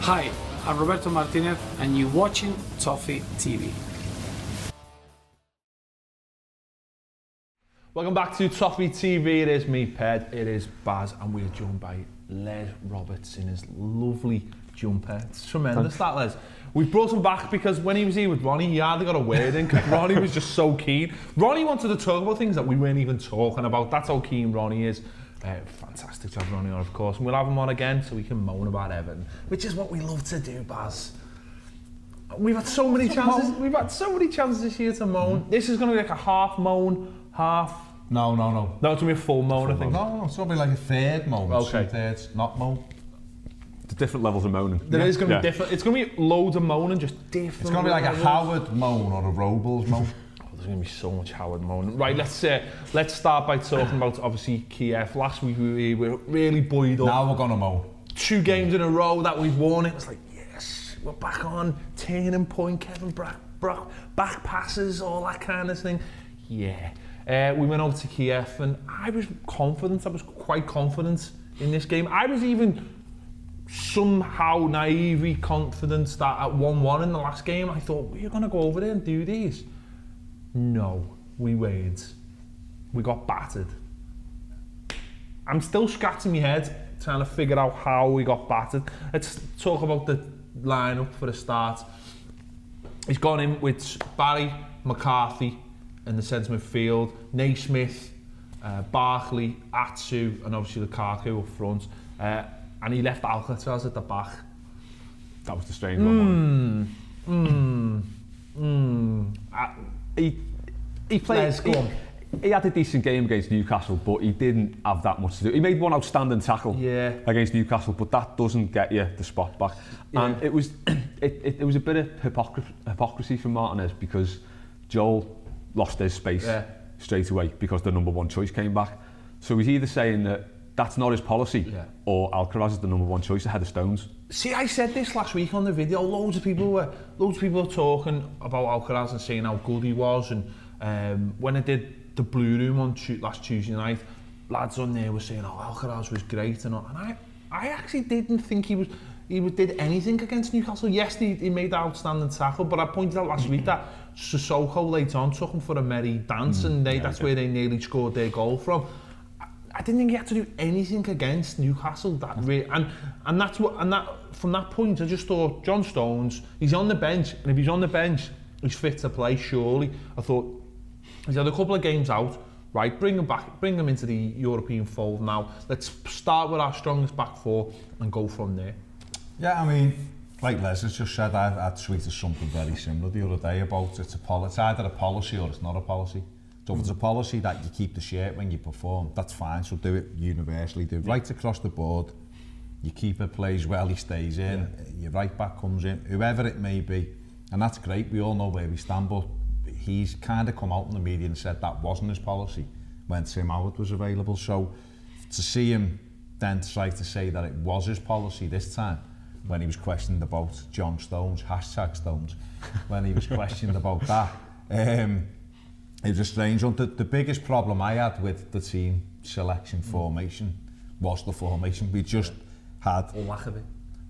Hi, I'm Roberto Martinez and you're watching Toffee TV. Welcome back to Toffee TV. It is me, Ped, it is Baz, and we're joined by Les Roberts in his lovely jumper. It's tremendous, that Les. We brought him back because when he was here with Ronnie, he hardly got a word in because Ronnie was just so keen. Ronnie wanted to talk about things that we weren't even talking about. That's how keen Ronnie is. Fantastic to have Ronnie on, of course, and we'll have him on again so we can moan about Everton, which is what we love to do, Baz. We've had so many chances. We've had so many chances this year to moan. This is going to be like a half moan, half. No. No, it's going to be a full moan, I think. No, it's going to be like a third moan. Okay. 2/3 not moan. The different levels of moaning. There is going to be different. It's going to be loads of moaning, just different. It's going to be like a Howard moan or a Robles moan. There's going to be so much Howard moaning. Right, let's start by talking about obviously Kyiv. Last week we were really buoyed up. Now we're going to moan. 2 games in a row that we've won. It was like, yes, we're back on. Turning point, Kevin Brock, back passes, all that kind of thing. Yeah. We went over to Kyiv and I was confident. I was quite confident in this game. I was even somehow naively confident that at 1-1 in the last game, I thought, we're going to go over there and do these. No, we weren't. We got battered. I'm still scratching my head trying to figure out how we got battered. Let's talk about the lineup for a start. He's gone in with Barry, McCarthy in the centre midfield, Naismith, Barkley, Atsu, and obviously Lukaku up front. And he left Alcatraz at the back. That was the strange one. He played. He had a decent game against Newcastle, but he didn't have that much to do. He made one outstanding tackle against Newcastle, but that doesn't get you the spot back. Yeah. And it was a bit of hypocrisy from Martinez because Joel lost his space straight away because the number 1 choice came back. So he's either saying that that's not his policy or Alcaraz is the number 1 choice ahead of Stones. See, I said this last week on the video. Loads of people were talking about Alcaraz and saying how good he was. And when I did the Blue Room on last Tuesday night, lads on there were saying, "Oh, Alcaraz was great," and I actually didn't think he did anything against Newcastle. Yes, he made that outstanding tackle, but I pointed out last week that Sissoko later on took him for a merry dance, and that's where they nearly scored their goal from. I didn't think he had to do anything against Newcastle and that's from that point I just thought John Stones, he's on the bench, and if he's on the bench he's fit to play surely. I thought he's had a couple of games out, right, bring him back, bring him into the European fold now. Let's start with our strongest back 4 and go from there. Yeah, I mean, like Les has just said, I tweeted something very similar the other day about it's either a policy or it's not a policy. So if it's a policy that you keep the shirt when you perform, that's fine, so do it universally, do it right across the board. You keep it, plays well, he stays in, your right back comes in, whoever it may be, and that's great, we all know where we stand, but he's kind of come out in the media and said that wasn't his policy when Tim Howard was available, so to see him then try to say that it was his policy this time, when he was questioned about John Stones, #Stones, when he was questioned about that, it was a strange one. The biggest problem I had with the team selection formation was the formation. We just had...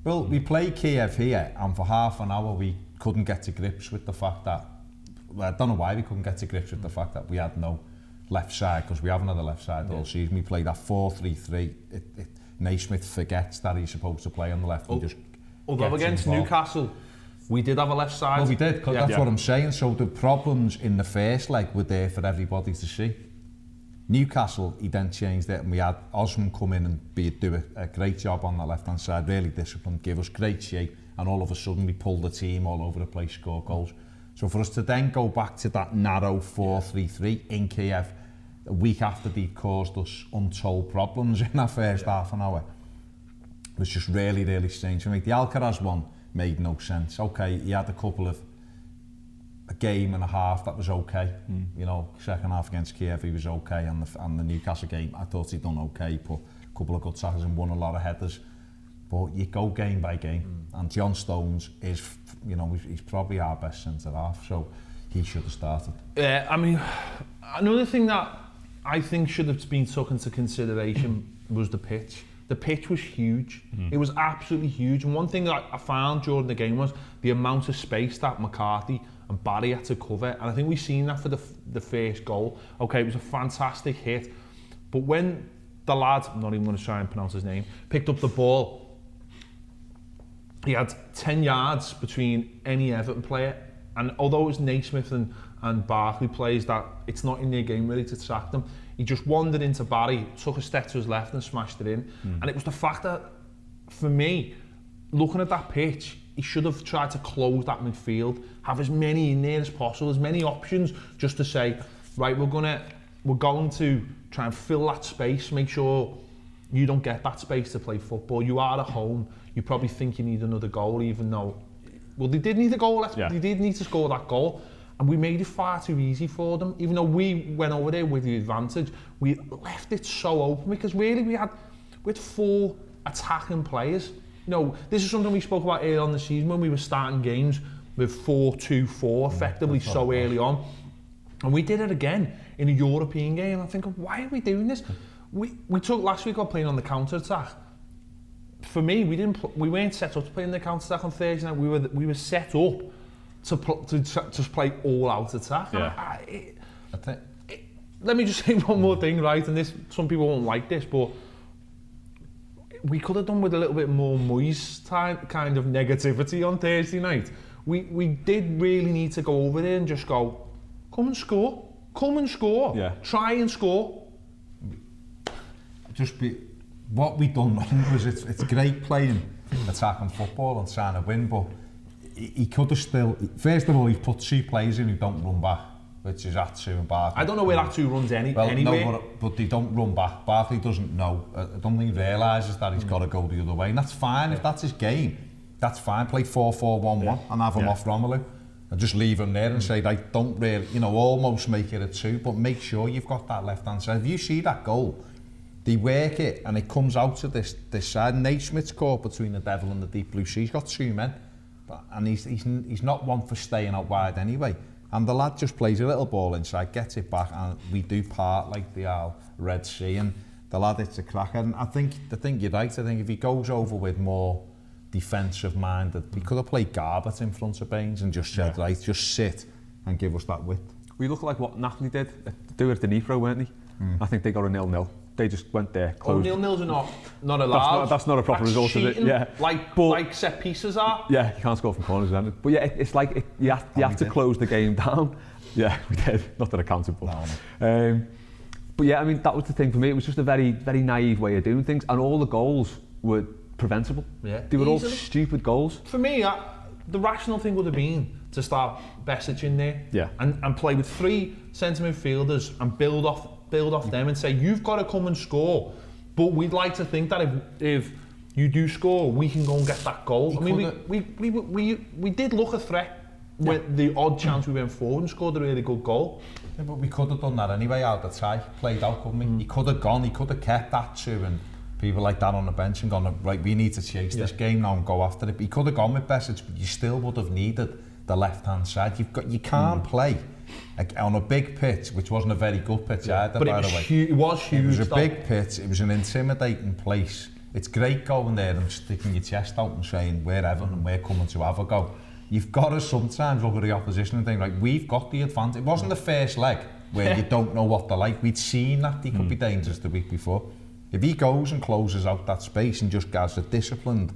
Well, we played Kyiv here, and for half an hour we couldn't get to grips with the fact that... Well, I don't know why we couldn't get to grips with the fact that we had no left side, because we haven't had a left side all season. We played that 4-3-3. Naismith forgets that he's supposed to play on the left and just... Although against Newcastle, we did have a left side. Well, we did, because that's what I'm saying. So the problems in the first leg were there for everybody to see. Newcastle, he then changed it, and we had Osman come in and do a great job on the left-hand side, really disciplined, give us great shape, and all of a sudden we pulled the team all over the place, score goals. So for us to then go back to that narrow 4-3-3 in Kyiv, a week after they'd caused us untold problems in that first half an hour, was just really, really strange for me. The Alcaraz one made no sense. Okay, he had a game and a half that was okay. You know, second half against Kyiv he was okay, and the Newcastle game I thought he'd done okay, put a couple of good tackles and won a lot of headers. But you go game by game, and John Stones is, you know, he's probably our best centre half, so he should have started. Yeah, I mean, another thing that I think should have been taken into consideration was the pitch. the pitch was huge. It was absolutely huge. And one thing that I found during the game was the amount of space that McCarthy and Barry had to cover. And I think we've seen that for the first goal. Okay, it was a fantastic hit. But when the lad, I'm not even going to try and pronounce his name, picked up the ball, he had 10 yards between any Everton player. And although it was Naismith and Barkley players that it's not in their game ready to track them, he just wandered into Barry, took a step to his left and smashed it in. And it was the fact that, for me, looking at that pitch, he should have tried to close that midfield, have as many in there as possible, as many options, just to say, right, we're going to try and fill that space, make sure you don't get that space to play football. You are at home, you probably think you need another goal, even though, well, they did need a goal, they did need to score that goal. And we made it far too easy for them. Even though we went over there with the advantage, we left it so open because really we had 4 attacking players. You know, this is something we spoke about earlier on the season when we were starting games with 4-2-4 effectively so early on. And we did it again in a European game. I'm thinking, why are we doing this? We took last week on playing on the counter-attack. For me, we weren't set up to play in the counter-attack on Thursday night. We were set up to just play all-out attack. Yeah. Let me just say one more thing, right? And this, some people won't like this, but we could have done with a little bit more Moyes kind of negativity on Thursday night. We did really need to go over there and just go, come and score, try and score. What we done wrong was it's great playing attacking football and trying to win, but he could have still, first of all, he put 2 players in who don't run back, which is Atsu and Barkley. I don't know where Atsu runs anywhere. No, but they don't run back. Barkley doesn't know. I don't think he realises that he's got to go the other way. And that's fine. If that's his game, that's fine. Play 4-4-1-1 and have him off Romelu. And just leave him there and say, like, don't really, almost make it a 2, but make sure you've got that left-hand side. If you see that goal, they work it and it comes out to this side. Naismith's caught between the devil and the deep blue sea. He's got 2 men. And he's not one for staying out wide anyway. And the lad just plays a little ball inside, gets it back, and we do part like the Red Sea. And the lad hits a cracker. And I think you're right. I think if he goes over with more defensive minded, he could have played Garbett in front of Baines and just said, right, just sit and give us that width. We look like what Napoli did. They were at the Nifro, weren't they? I think they got a 0-0. They just went there, closed. 0-0s are not allowed. That's not a proper result, is it? Yeah. Like set pieces are. Yeah, you can't score from corners, then. But yeah, it's like you have to close the game down. Yeah, we did. Not that it counted, but. No. But yeah, I mean, that was the thing for me. It was just a very, very naive way of doing things, and all the goals were preventable. Yeah. They were all stupid goals. For me, the rational thing would have been to start Besic in there. Yeah. And play with 3 centre midfielders and build off them and say, you've got to come and score. But we'd like to think that if you do score, we can go and get that goal. I mean, we did look a threat with the odd chance we went forward and scored a really good goal. Yeah, but we could have done that anyway out the tie, played out, couldn't we? He could have gone, he could have kept that too, and people like that on the bench and gone, right, we need to chase this game now and go after it. But he could have gone with Besic, but you still would have needed the left-hand side. You can't play on a big pitch, which wasn't a very good pitch either, by the way. It was huge. It was a big pitch, it was an intimidating place. It's great going there and sticking your chest out and saying, we're Everton and we're coming to have a go. You've got to sometimes look at the opposition and think, like, we've got the advantage. It wasn't the first leg where you don't know what they're like. We'd seen that he could be dangerous the week before. If he goes and closes out that space and just gets a disciplined,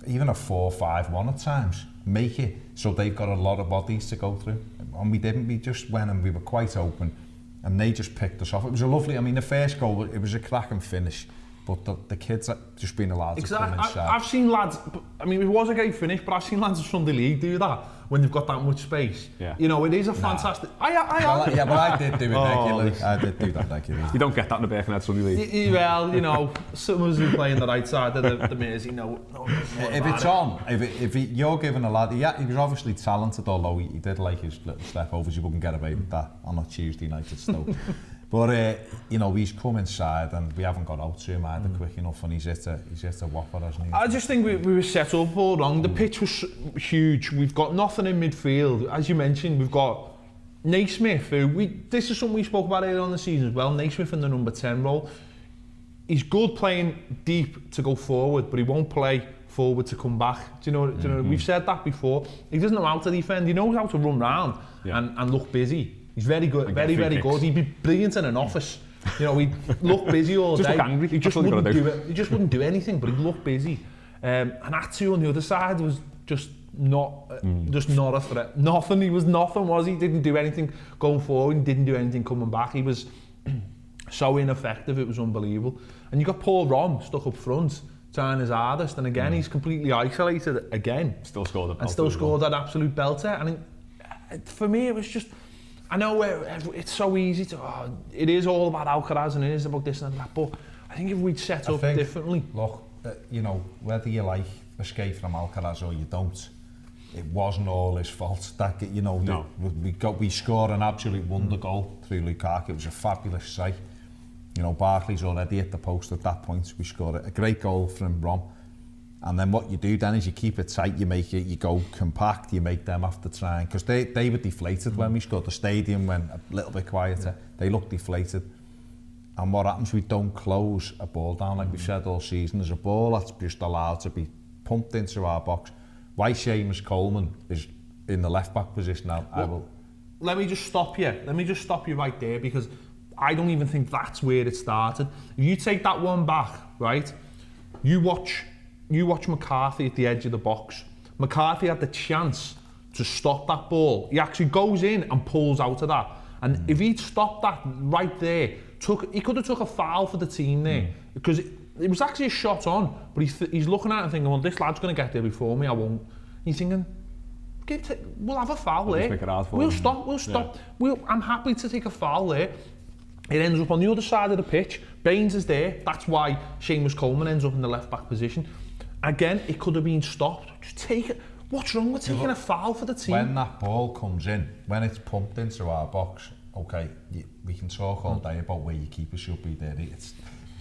even a 4-5-1 at times, make it so they've got a lot of bodies to go through. And we didn't. We just went and we were quite open and they just picked us off. It was a lovely, I mean, the first goal, it was a cracking finish. But the kids are just being allowed to come inside. I've seen lads, I mean, it was a great finish, but I've seen lads in Sunday League do that when they've got that much space. Yeah. You know, it is a fantastic... Yeah, but I did do it regularly. I did do that regularly. You don't get that in the Birkenhead Sunday League. Well, you know, someone's who playing the right side of the Mersey, if it's on, if you're giving a lad... he was obviously talented, although he did like his little step overs. You wouldn't get away with that on a Tuesday night at Stoke. But, you know, he's come inside and we haven't got out to him either quick enough, and he's hit a whopper, hasn't he? I just think we were set up all wrong. The pitch was huge. We've got nothing in midfield. As you mentioned, we've got Naismith, who this is something we spoke about earlier on the season as well. Naismith in the number 10 role. he's good playing deep to go forward, but he won't play forward to come back. Do you know? We've said that before. He doesn't know how to defend. He knows how to run round and look busy. He's very good, very good. He'd be brilliant in an office. You know, he'd look busy all day. Just look angry. He just wouldn't do it. He just wouldn't do anything, but he'd look busy. And Atsu on the other side was just not a threat. Nothing. He was nothing, was he? Didn't do anything going forward. He didn't do anything coming back. He was so ineffective. It was unbelievable. And you got Paul Rom stuck up front, trying his hardest, and again he's completely isolated again. Still scored that absolute belter. And for me, it was just. I know it's so easy to. It is all about Alcaraz and it is about this and that, but I think if we'd set up differently. Look, you know, whether you like escape from Alcaraz or you don't, it wasn't all his fault. That you know, no. we scored an absolute wonder goal through Lukaku. It was a fabulous sight. You know, Barkley's already at the post at that point. We scored a great goal from Rom. And then what you do then is you keep it tight, you go compact, you make them have to try, because they were deflated when we scored. The stadium went a little bit quieter. They looked deflated. And what happens, we don't close a ball down, like we've said all season. There's a ball that's just allowed to be pumped into our box. Why Seamus Coleman is in the left-back position now, Let me just stop you right there, because I don't even think that's where it started. If you take that one back, right, you watch McCarthy at the edge of the box. McCarthy had the chance to stop that ball. He actually goes in and pulls out of that. And if he'd stopped that right there, he could have took a foul for the team there. Because it was actually a shot on, but he's looking at it and thinking, well, this lad's going to get there before me, I won't. He's thinking, we'll have a foul there. We'll stop. Yeah. I'm happy to take a foul there. It ends up on the other side of the pitch. Baines is there. That's why Seamus Coleman ends up in the left-back position. Again, it could have been stopped. Just take it. What's wrong with taking a foul for the team? When that ball comes in, when it's pumped into our box, okay, we can talk all day about where your keeper should be there. It's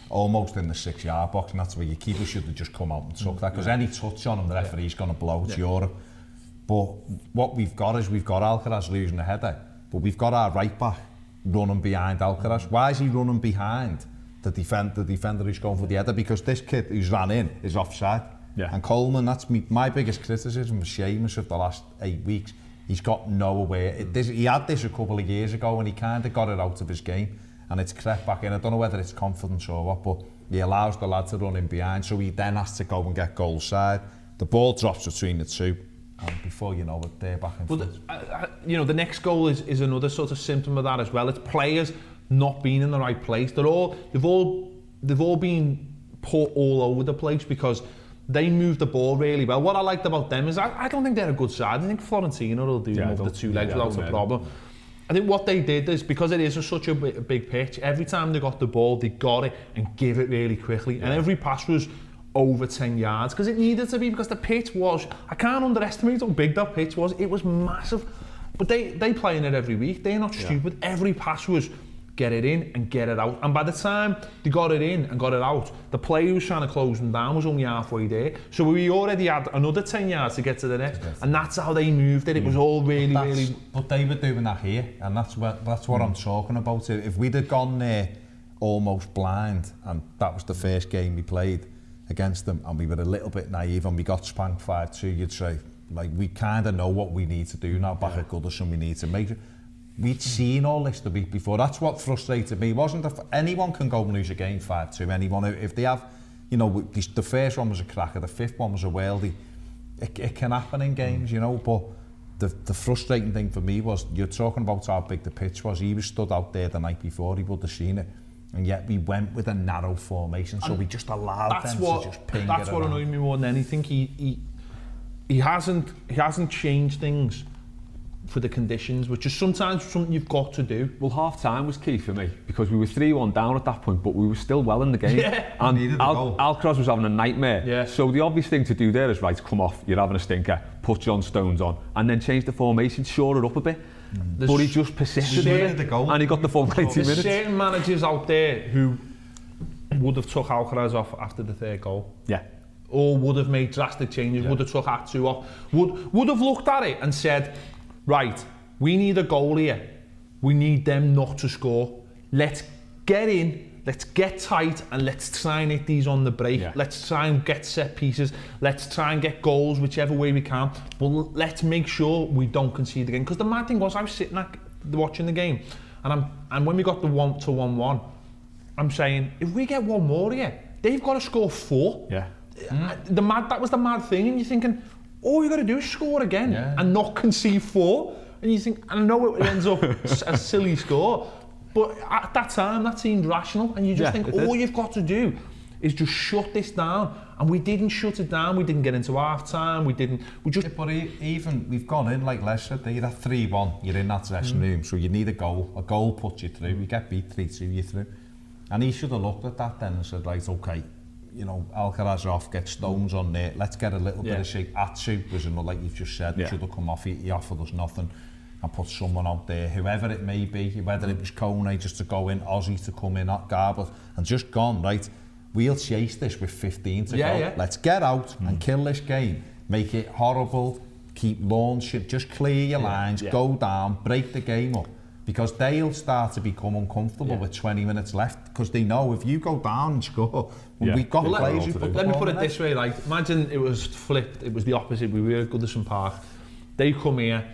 almost in the 6-yard box, and that's where your keeper should have just come out and took that, because any touch on him, the referee's going to blow to Europe. But what we've got is we've got Alcaraz losing the header, but we've got our right back running behind Alcaraz. Why is he running behind the defender who's going for the header? Because this kid who's ran in is offside. Yeah. And Coleman, that's my biggest criticism of Seamus of the last 8 weeks. He's got no awareness. He had this a couple of years ago and he kind of got it out of his game and it's crept back in. I don't know whether it's confidence or what, but he allows the lad to run in behind, so he then has to go and get goal side. The ball drops between the two, and before you know it, they're back in front. You know, the next goal is another sort of symptom of that as well. It's players not being in the right place. They've all been put all over the place because they move the ball really well. What I liked about them is I don't think they're a good side. I think Florentino will do them over the two legs without a problem. I think what they did is, because it is such a big pitch, every time they got the ball, they got it and give it really quickly. And every pass was over 10 yards, because it needed to be, because the pitch was, I can't underestimate how big that pitch was. It was massive. But they play in it every week. They're not stupid. Every pass was get it in and get it out. And by the time they got it in and got it out, the player who was trying to close them down was only halfway there. So we already had another 10 yards to get to the net. And that's how they moved it. It was all really... But they were doing that here, and that's what I'm talking about. If we'd have gone there almost blind, and that was the first game we played against them, and we were a little bit naive and we got spanked 5-2, you'd say, like, we kind of know what we need to do now back at Goodison. We need to make it. We'd seen all this the week before. That's what frustrated me. Wasn't anyone can go and lose a game 5-2. Anyone, if they have, you know, the first one was a cracker, the fifth one was a worldie. It can happen in games, you know. But the frustrating thing for me was, you're talking about how big the pitch was. He was stood out there the night before. He would have seen it. And yet we went with a narrow formation, so we just allowed them to just ping it around. That's what annoyed me more than anything. He hasn't changed things for the conditions, which is sometimes something you've got to do. Well, half time was key for me, because we were 3-1 down at that point, but we were still well in the game. And Alcaraz was having a nightmare. Yeah. So the obvious thing to do there is, right, come off, you're having a stinker, put John Stones on, and then change the formation, shore it up a bit. But he just persisted there, and he got the full 90 minutes. There's certain managers out there who would have took Alcaraz off after the third goal. Yeah. Or would have made drastic changes, would have took Atsu off, would have looked at it and said, right, we need a goal here. We need them not to score. Let's get in, let's get tight and let's try and hit these on the break. Yeah. Let's try and get set pieces. Let's try and get goals whichever way we can. But let's make sure we don't concede again. Because the mad thing was, I was sitting there watching the game, and when we got the 1-1, I'm saying, if we get one more here, they've got to score 4. Yeah. That was the mad thing, and you're thinking, all you got to do is score again and not concede 4. And you think, I know it ends up a silly score, but at that time that seemed rational, and you just think all you've got to do is just shut this down. And we didn't shut it down. We didn't get into half time. We just. Yeah, but even we've gone in like Leicester. You're at 3-1. You're in that dressing room, so you need a goal. A goal puts you through. You get beat 3-2, you're through. And he should have looked at that then and said, right, okay, you know, Alcaraz off, get Stones on there. Let's get a little bit of shake. Atsu was another, like you've just said, should have come off. He offered us nothing. And put someone out there, whoever it may be, whether it was Kone just to go in, Ozzy to come in, not Garbutt, and just gone, right, we'll chase this with 15 to go. Yeah. Let's get out and kill this game. Make it horrible, keep launching, just clear your lines, go down, break the game up. Because they'll start to become uncomfortable with 20 minutes left, because they know if you go down and score, we've got players who put the Let me ball put it in this way, like, imagine it was flipped, it was the opposite, we were at Goodison Park, they come here,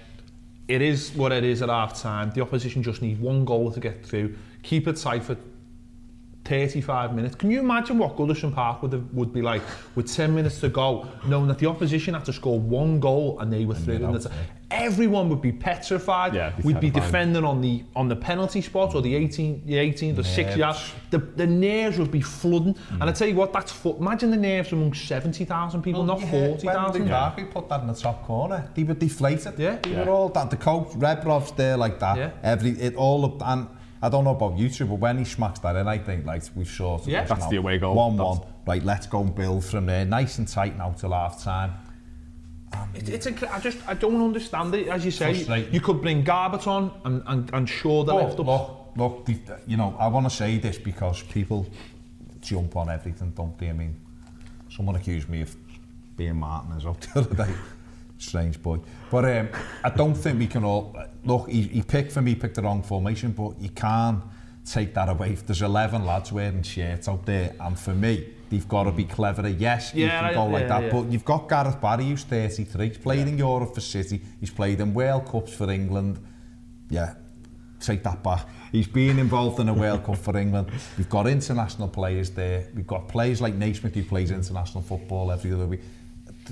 it is what it is at half time. The opposition just need one goal to get through. Keep it tight for 35 minutes. Can you imagine what Goodison Park would be like with 10 minutes to go, knowing that the opposition had to score one goal and they were through? Everyone would be petrified. We'd be defending on the penalty spot or the 18, the 6 yards. The nerves would be flooding. And I tell you what, imagine the nerves among 70,000 people, not 40,000. When Lukaku put that in the top corner, they were deflated. They were all that. The coach, Rebrov's there like that. And I don't know about you two, but when he smacks that in, I think like we've sort of that's the away goal. 1-1. Right, let's go and build from there. Nice and tight now till half time. I don't understand it. As you say, you could bring Garbutt on and show the left up. Look, you know, I want to say this because people jump on everything, don't they? I mean, someone accused me of being Martinez out the other day. Strange boy. But I don't think we can all... Look, he picked the wrong formation, but you can't take that away. There's 11 lads wearing shirts out there, and for me, they've got to be cleverer. Yes, you can go like that, but you've got Gareth Barry, who's 33. He's played in Europe for City. He's played in World Cups for England. Yeah, take that back. He's been involved in a World Cup for England. We've got international players there. We've got players like Naismith, who plays international football every other week.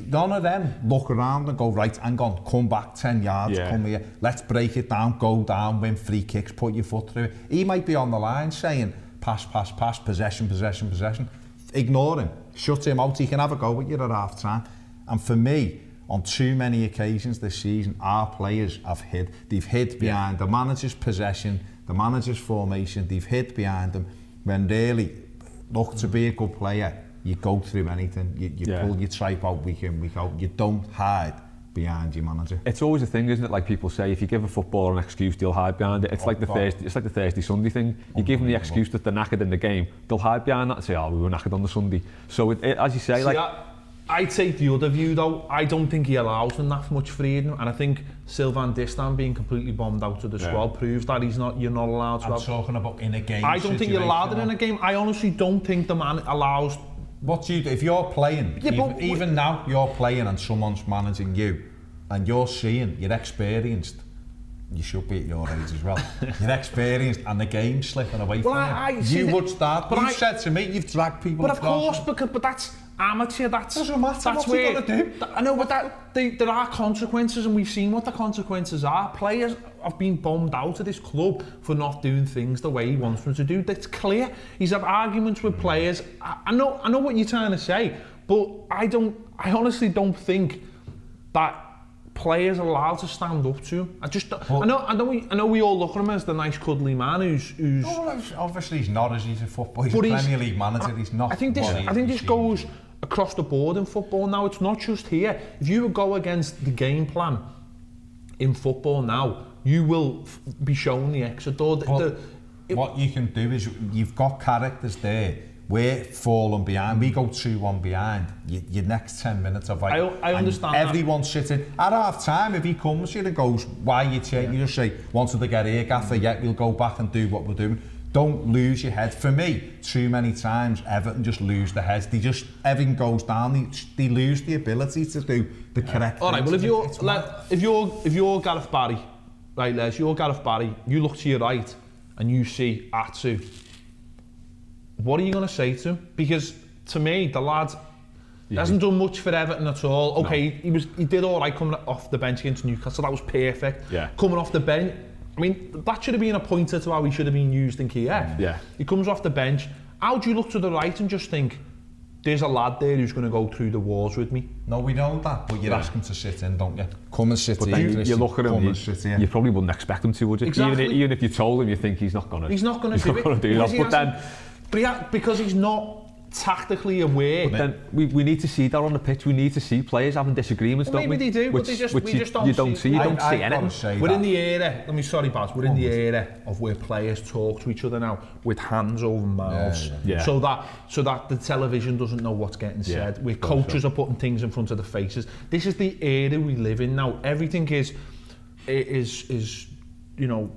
None of them look around and go, right, hang on, come back 10 yards, come here, let's break it down, go down, win free kicks, put your foot through it. He might be on the line saying, pass, possession. Ignore him, shut him out, he can have a go with you at half time. And for me, on too many occasions this season, our players have hid. They've hid behind the manager's possession, the manager's formation, they've hid behind them, when really, look, to be a good player, you go through anything, you pull your tripe out week in, week out, you don't hide behind your manager. It's always a thing, isn't it? Like people say, if you give a footballer an excuse, they'll hide behind it. It's like the Thursday Sunday thing. You give them the excuse that they're knackered in the game, they'll hide behind that and say, oh, we were knackered on the Sunday. So as you say, like... I take the other view though. I don't think he allows them that much freedom, and I think Sylvain Distin being completely bombed out of the squad proves that you're not allowed to. I'm talking about in a game. I don't think you're allowed it in a game. I honestly don't think the man allows. What do you do if you're playing? Even now, you're playing and someone's managing you, and you're seeing you're experienced. You should be at your age as well. You're experienced, and the game's slipping away from you. You would start. But you said to me, you've dragged people. But of course, but that's amateur. Doesn't matter. That's what you got to do. I know, but there are consequences, and we've seen what the consequences are. Players have been bombed out of this club for not doing things the way he wants them to do. That's clear. He's had arguments with players. I know what you're trying to say, but I honestly don't think that players are allowed to stand up to him. I know we all look at him as the nice cuddly man who's no, obviously he's not, as he's a football. He's a Premier League manager. He's not. I think this goes across the board in football now. It's not just here. If you go against the game plan in football now, you will be shown the exit door. What you can do is you've got characters there. We're falling behind. We go 2-1 behind. Your next 10 minutes of like... I understand everyone's sitting. At half time, if he comes here and goes, why are you changing? You just say, wanted to get here, gaffer, we'll go back and do what we're doing. don't lose your head. For me, too many times Everton just lose their heads. Everything goes down. They lose the ability to do the correct thing. All right, well, if you're Gareth Barry, right, Les, you're Gareth Barry, you look to your right and you see Atsu, what are you going to say to him? Because to me, the lad hasn't done much for Everton at all. Okay, he did all right coming off the bench against Newcastle. That was perfect. Yeah. Coming off the bench, I mean, that should have been a pointer to how he should have been used in Kyiv. Yeah. He comes off the bench. How do you look to the right and just think, there's a lad there who's going to go through the walls with me? No, we know that, but you're asking to sit in, don't you? Come and sit But here. then you look at him, you probably wouldn't expect him to, would you? Exactly. Even if you told him, you think he's not going to. He's not going to do it. But then, because he's not tactically aware. But then we need to see that on the pitch. We need to see players having disagreements, Well, don't we? maybe they do, but we just don't you don't see. You don't see anything. We're in the era, Baz, we're in the era of where players talk to each other now with hands over mouths. Yeah. So that the television doesn't know what's getting said. Where coaches are putting things in front of the faces. This is the era we live in now. Everything is you know,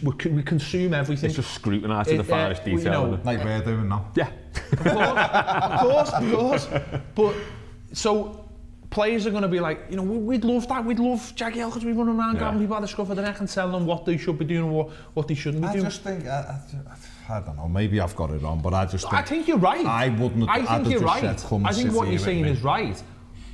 we consume everything. It's just scrutinised to the finest detail. Like we're doing now. Yeah. Of course. But so players are going to be like, you know, we'd love that. We'd love Jackie because we run around grabbing people by the scruff of the neck and telling them what they should be doing and what they shouldn't be doing. I just think, I don't know, maybe I've got it wrong, but I just think... I think you're right. I think you're right. I think what you're saying is right.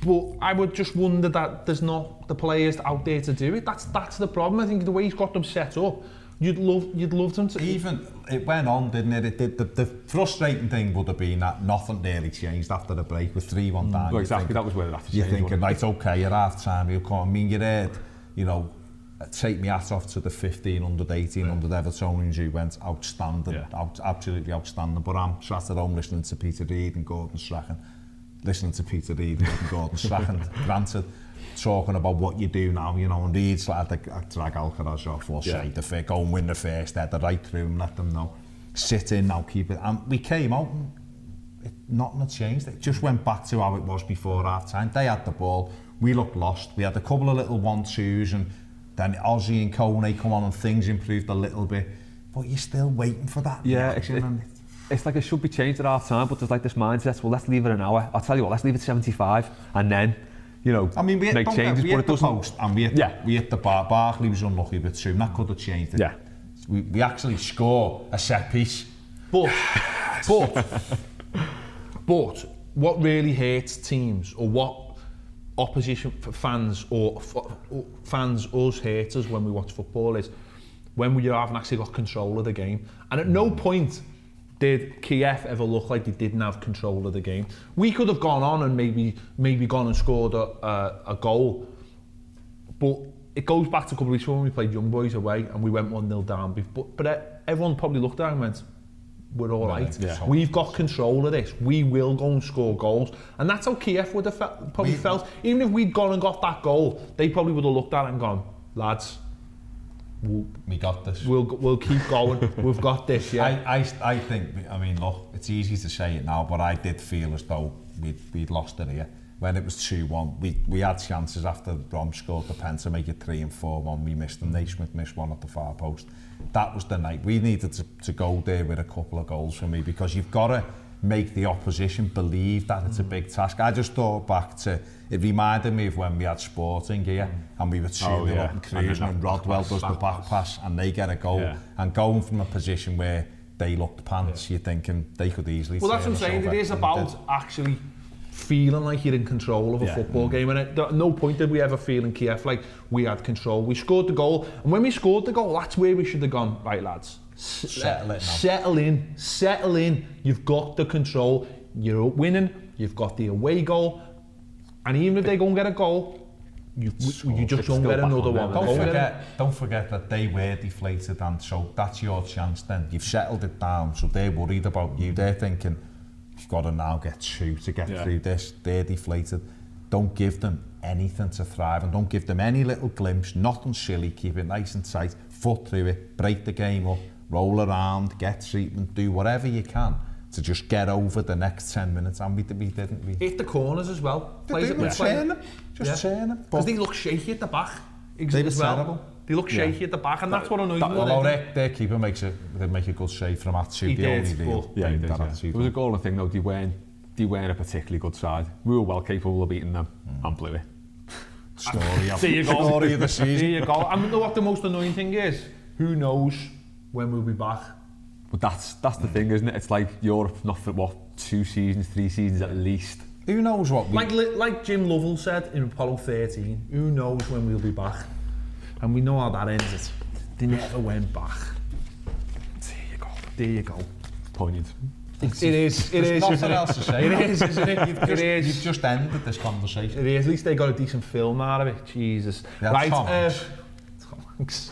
But I would just wonder that there's not the players out there to do it. That's the problem. I think the way he's got them set up, you'd love them to... Even, it went on, didn't it? It did. The frustrating thing would have been that nothing really changed after the break with 3-1 down. Well, exactly, that was where it had to change. You're thinking, right, okay, at half-time, you'll come. I mean, you heard, you know, take me hat off to the 1500, 1800 Evertonians who went outstanding, absolutely outstanding. But I'm sat at home listening to Peter Reid and Gordon Strachan, granted, talking about what you do now, you know, and Reid's like, drag Alcaraz off or say the fair, go and win the first, head the right through and let them know. Sit in now, keep it. And we came out and nothing had changed. It just went back to how it was before half-time. They had the ball, we looked lost. We had a couple of little 1-2s and then Ozzy and Kone come on and things improved a little bit. But you're still waiting for that reaction. It's like it should be changed at half time, but there's like this mindset, well, let's leave it an hour. I'll tell you what, let's leave it 75 and then, you know, I mean, make changes. We hit the post and we hit the bar. Barkley was unlucky with 2, and that could have changed it. Yeah. We actually score a set piece. But what really hurts teams, or what opposition fans or fans us hate us when we watch football, is when we haven't actually got control of the game. And at no point did Kyiv ever look like they didn't have control of the game. We could have gone on and maybe gone and scored a goal, but it goes back to a couple of weeks ago when we played Young Boys away and we went 1-0 down. But everyone probably looked at it and went, we're all right. Yeah. We've got control of this. We will go and score goals. And that's how Kyiv would have probably felt. Even if we'd gone and got that goal, they probably would have looked at it and gone, lads, we got this. We'll keep going. We've got this, yeah. I think, I mean, look, it's easy to say it now, but I did feel as though we'd lost it here. When it was 2-1, we had chances after Rom scored the pen to make it 3 and 4-1. We missed them. Naismith missed one at the far post. That was the night. We needed to go there with a couple of goals for me, because you've got to make the opposition believe that it's a big task. I just thought back to, it reminded me of when we had Sporting here and we were 2-0 up and cruising and Rodwell does the back pass and they get a goal, and going from a position where they looked pants, you're thinking they could easily... Well, that's what I'm saying. It is about actually feeling like you're in control of a football game, and at no point did we ever feel in Kyiv like we had control. We scored the goal, and when we scored the goal, that's where we should have gone, right lads, settle in, you've got the control, you're winning, you've got the away goal, and even if they go and get a goal, you just don't get another one. Don't forget that they were deflated, and so that's your chance then. You've settled it down, so they're worried about you. They're thinking, you've got to now get 2 to get through this. They're deflated. Don't give them anything to thrive, and don't give them any little glimpse, nothing silly, keep it nice and tight, foot through it, break the game up, roll around, get treatment, do whatever you can to just get over the next 10 minutes, and we didn't. Hit the corners as well. Turn them. Just turn them. Because they look shaky at the back. They were terrible. They look shaky at the back, and that's what annoys me. Although their keeper makes a good save from attitude. He the did, only deal. but- Yeah, he did, that yeah. attitude. It was a goal and thing though, they weren't a particularly good side. We were well capable of beating them and blew it. Story of There you go. story of the season. There you go. And you know what the most annoying thing is? Who knows when we'll be back? But that's the thing, isn't it? It's like Europe not for what 2 seasons, 3 seasons at least. Who knows what we... Like Jim Lovell said in Apollo 13, who knows when we'll be back? And we know how that ended. They never went back. There you go. Poignant. It is. There's nothing else to say. It is, isn't it? You've just ended this conversation. It is. At least they got a decent film out of it. Jesus. Yeah, right. Tom Hanks. Tom Hanks.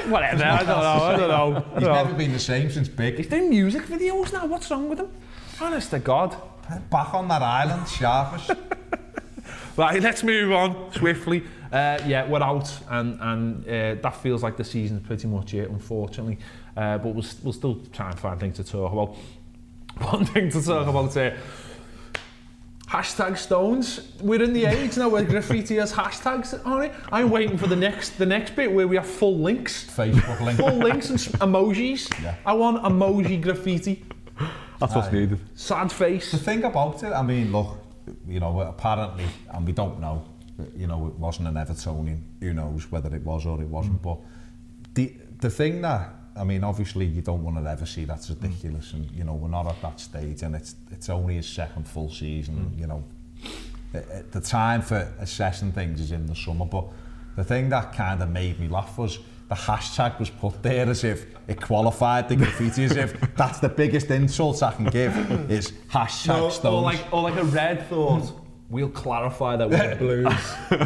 Whatever. I don't know. He's never been the same since Big. He's doing music videos now. What's wrong with him? Honest to God. Back on that island, sharpish. Right, let's move on swiftly. Yeah, we're out, and that feels like the season's pretty much it, unfortunately. But we'll still try and find things to talk about. One thing to talk about hashtag Stones. We're in the age now where graffiti has hashtags on it. I'm waiting for the next bit where we have full links. Facebook link. Full links and emojis. Yeah. I want emoji graffiti. That's what's needed. Sad face. The thing about it, I mean, look, you know, apparently, and we don't know, you know, it wasn't an Evertonian. Who knows whether it was or it wasn't. But the thing that, I mean, obviously you don't want to ever see that's ridiculous, and you know we're not at that stage, and it's only his second full season. You know, the time for assessing things is in the summer. But the thing that kind of made me laugh was the hashtag was put there as if it qualified the graffiti, as if that's the biggest insult I can give is hashtag Stones. Or like a red thought. We'll clarify that we're Blues.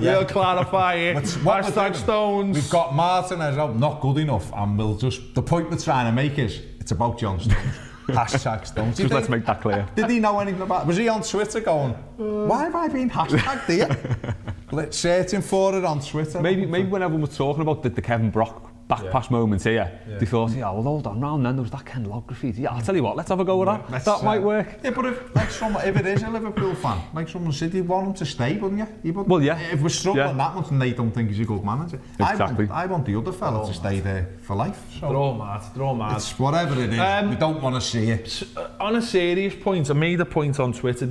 We'll clarify it. Hashtag Stones. We've got Martinez out, not good enough, and we'll just... The point we're trying to make is, it's about John Stones. Hashtag Stones. Just let's make that clear. Did he know anything about it? Was he on Twitter going, why have I been hashtagged here? Searching for it on Twitter. Maybe when everyone was talking about the Kevin Brock back pass moment here, they thought, yeah, well, hold on, round then there was that Ken Log graffiti. Yeah, I'll tell you what, let's have a go with that. That might work. Yeah, but if it is a Liverpool fan, like someone said, you'd want him to stay, wouldn't you? Wouldn't. Well, yeah. If we're struggling that much and they don't think he's a good manager, Exactly. I want the other fella to stay there for life. So They're all mad. it's whatever it is, we don't want to see it. On a serious point, I made a point on Twitter.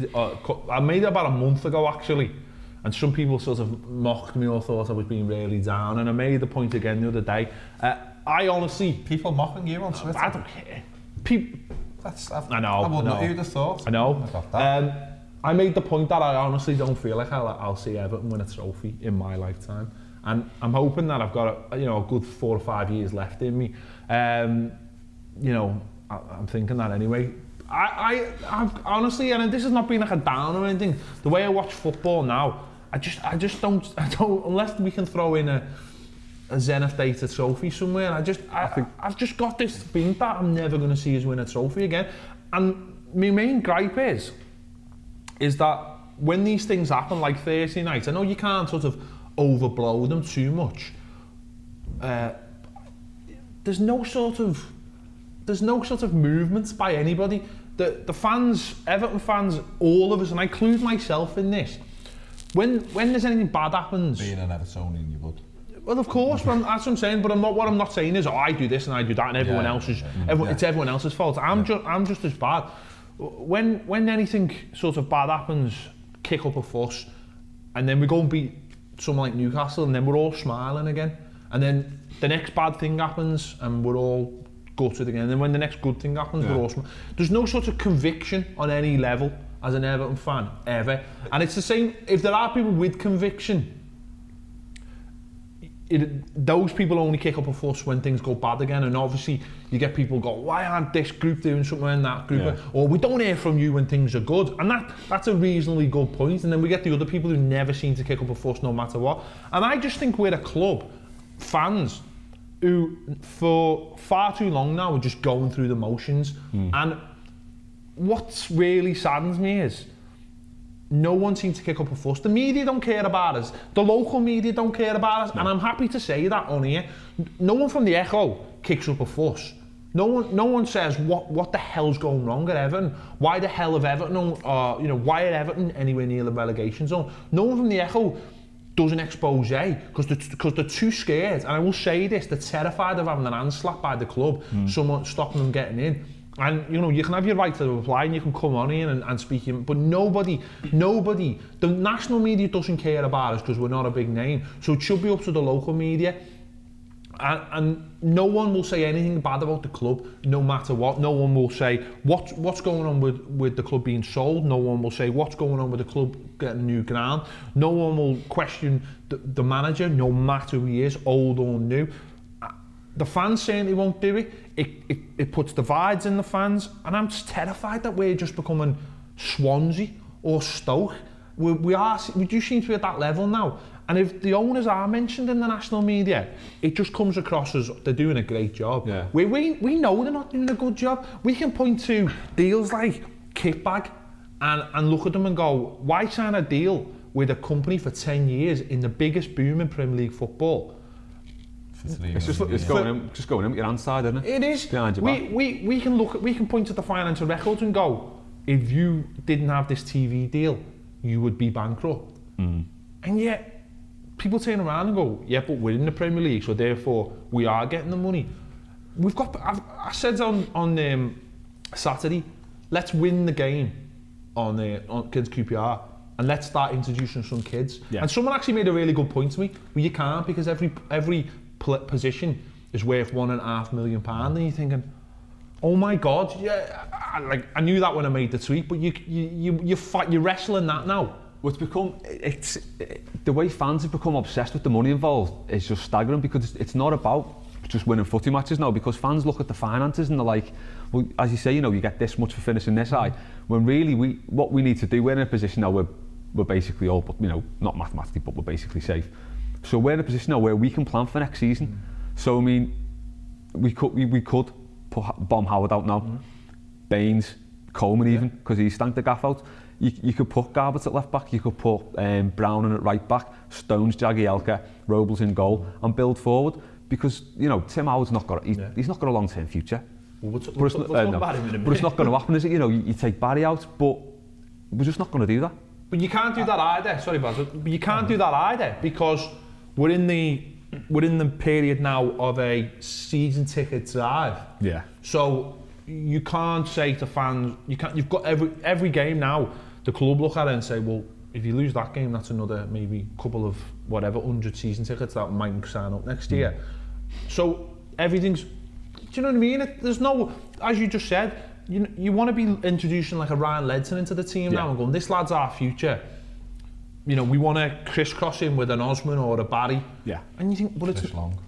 I made it about a month ago, actually. And some people sort of mocked me or thought I was being really down. And I made the point again the other day. I honestly... People mocking you on Twitter? I don't care. I know. I wouldn't have, you'd have thought. I know. I got that. I made the point that I honestly don't feel like I'll see Everton win a trophy in my lifetime. And I'm hoping that I've got a good 4 or 5 years left in me. I'm thinking that anyway. I've honestly, and this has not been like a down or anything, the way I watch football now, I just don't, unless we can throw in a Zenith Data trophy somewhere, I've just got this thing that I'm never going to see us win a trophy again. And my main gripe is that when these things happen, like Thursday night, I know you can't sort of overblow them too much. There's no sort of movement by anybody. The fans, Everton fans, all of us, and I include myself in this, when there's anything bad happens... Being an Evertonian, you would. Well, of course, that's what I'm saying, but what I'm not saying is, I do this and I do that and everyone else is... It's everyone else's fault. I'm just as bad. When anything sort of bad happens, kick up a fuss, and then we go and beat someone like Newcastle, and then we're all smiling again, and then the next bad thing happens and we're all gutted again, and then when the next good thing happens, we're all smiling. There's no sort of conviction on any level as an Everton fan, ever. And it's the same, if there are people with conviction, those people only kick up a fuss when things go bad again, and obviously you get people go, why aren't this group doing something and that group, or we don't hear from you when things are good, and that's a reasonably good point. And then we get the other people who never seem to kick up a fuss no matter what. And I just think we're a club, fans, who for far too long now are just going through the motions. And what really saddens me is no one seems to kick up a fuss. The media don't care about us. The local media don't care about us. No. And I'm happy to say that on here. No one from the Echo kicks up a fuss. No one says what the hell's going wrong at Everton. Why the hell have Everton, why are Everton anywhere near the relegation zone? No one from the Echo does an expose because they're too scared. And I will say this, they're terrified of having their hand slapped by the club, someone stopping them getting in. And you know, you can have your right to reply and you can come on in and speak in, but nobody, the national media doesn't care about us because we're not a big name. So it should be up to the local media. And no one will say anything bad about the club, no matter what. No one will say what's going on with the club being sold. No one will say what's going on with the club getting a new ground. No one will question the manager, no matter who he is, old or new. The fans certainly won't do it. It puts divides in the fans, and I'm just terrified that we're just becoming Swansea or Stoke. We do seem to be at that level now. And if the owners are mentioned in the national media, it just comes across as they're doing a great job. Yeah. We know they're not doing a good job. We can point to deals like Kickbag and look at them and go, why sign a deal with a company for 10 years in the biggest boom in Premier League football? It's just going in with your hand side, isn't it? It is. Behind your back. We can point to the financial records and go, if you didn't have this TV deal, you would be bankrupt. And yet, people turn around and go, yeah, but we're in the Premier League, so therefore we are getting the money. I said on Saturday, let's win the game against QPR, and let's start introducing some kids. Yeah. And someone actually made a really good point to me. Well, you can't, because every position is worth £1.5 million, and you're thinking, oh my God, yeah, I knew that when I made the tweet, but you're wrestling that now. What's become, the way fans have become obsessed with the money involved is just staggering, because it's not about just winning footy matches now, because fans look at the finances and they're like, well, as you say, you know, you get this much for finishing this high, when really what we need to do, we're in a position now where we're basically all, you know, not mathematically, but we're basically safe. So we're in a position now where we can plan for next season. So I mean, we could put bomb Howard out now, Baines, Coleman even, because he stanked the gaff out. You could put Garbutt at left back, you could put Brown in at right back, Stones, Jagielka, Robles in goal, and build forward, because you know Tim Howard's not got he's not got a long-term future. Well, but it's not going to happen, is it? You know, you take Barry out, but we're just not going to do that. But you can't do that either. Sorry, Baz, but you can't do that either, because we're in the period now of a season ticket drive. Yeah. So you can't say to fans, you've got every game now. The club look at it and say, well, if you lose that game, that's another maybe couple of 100 season tickets that might sign up next year. So everything's, do you know what I mean? There's no, as you just said, you want to be introducing like a Ryan Ledson into the team now and going, this lad's our future. You know, we want to crisscross him with an Osman or a Barry. Yeah. And you think, well, it's long.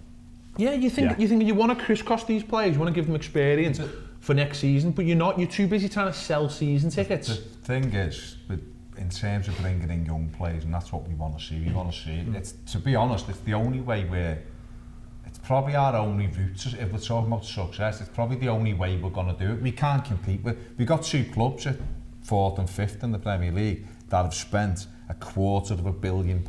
Yeah, you think you want to crisscross these players, you want to give them experience for next season, but you're not. You're too busy trying to sell season tickets. The thing is, in terms of bringing in young players, and that's what we want to see. We want to see it. It's, to be honest, it's the only way it's probably our only route. If we're talking about success, it's probably the only way we're going to do it. We can't compete with. We've got two clubs at 4th and 5th in the Premier League that have spent £250 million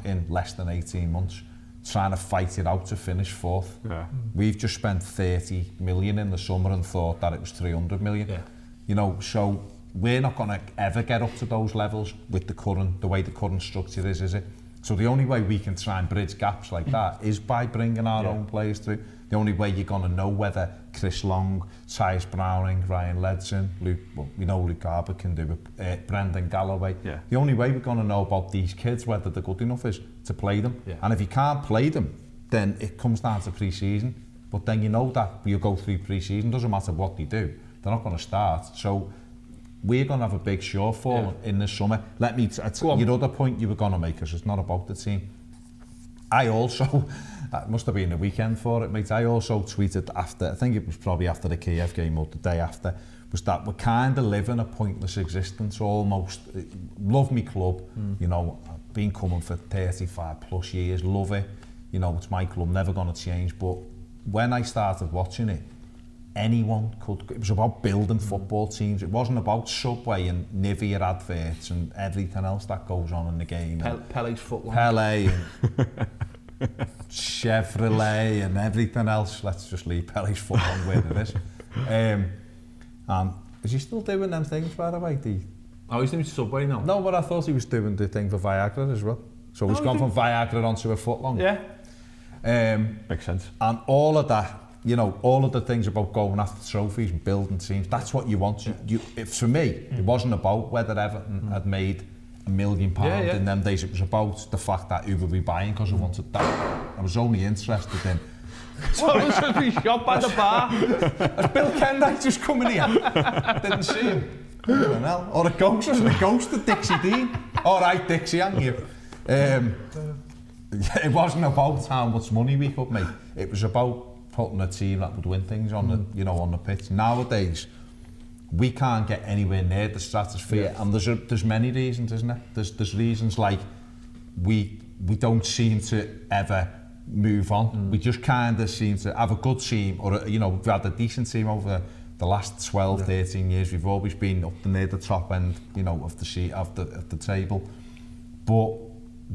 in less than 18 months. Trying to fight it out to finish 4th. Yeah. We've just spent 30 million in the summer and thought that it was 300 million. Yeah. You know, so we're not going to ever get up to those levels with the way the current structure is it? So the only way we can try and bridge gaps like that is by bringing our own players through. The only way you're going to know whether Chris Long, Tyus Browning, Ryan Ledson, we know Luke Garbutt can do it, Brendan Galloway. Yeah. The only way we're going to know about these kids, whether they're good enough, is to play them. Yeah. And if you can't play them, then it comes down to pre-season. But then you know that you go through pre-season, doesn't matter what they do, they're not going to start. So we're going to have a big shortfall in the summer. Let me, your other point you were going to make, because it's not about the team. I also, it must have been the weekend for it, mate, I also tweeted after, I think it was probably after the Kyiv game or the day after, was that we're kind of living a pointless existence almost. Love me club, you know, I've been coming for 35 plus years, love it, you know, it's my club, never going to change, but when I started watching it, anyone could, it was about building football teams, it wasn't about Subway and Nivea adverts and everything else that goes on in the game. Pele's footlong. Pele and Chevrolet and everything else. Let's just leave Pele's footlong where it is. Is he still doing them things, by the way? Oh, he's doing Subway now? No, but I thought he was doing the thing for Viagra as well. So he's gone from Viagra onto a footlong. Yeah. Makes sense. And all of that, you know, all of the things about going after trophies and building teams, that's what you want. For me, it wasn't about whether Everton had made £1 million in them days. It was about the fact that who would be buying because I wanted that. I was only interested in. Someone should be shot by the bar. Has Bill Kendall just coming here? Didn't see him. Or a ghost, was it a ghost of Dixie Dean? All right, Dixie, aren't you? It wasn't about how much money we could make. It was about putting a team that would win things on the, you know, on the pitch. Nowadays, we can't get anywhere near the stratosphere, and there's many reasons, isn't there? There's reasons like we don't seem to ever move on. We just kind of seem to have a good team, or you know, we've had a decent team over the last 12, 13 years. We've always been up near the top end, you know, of the table, but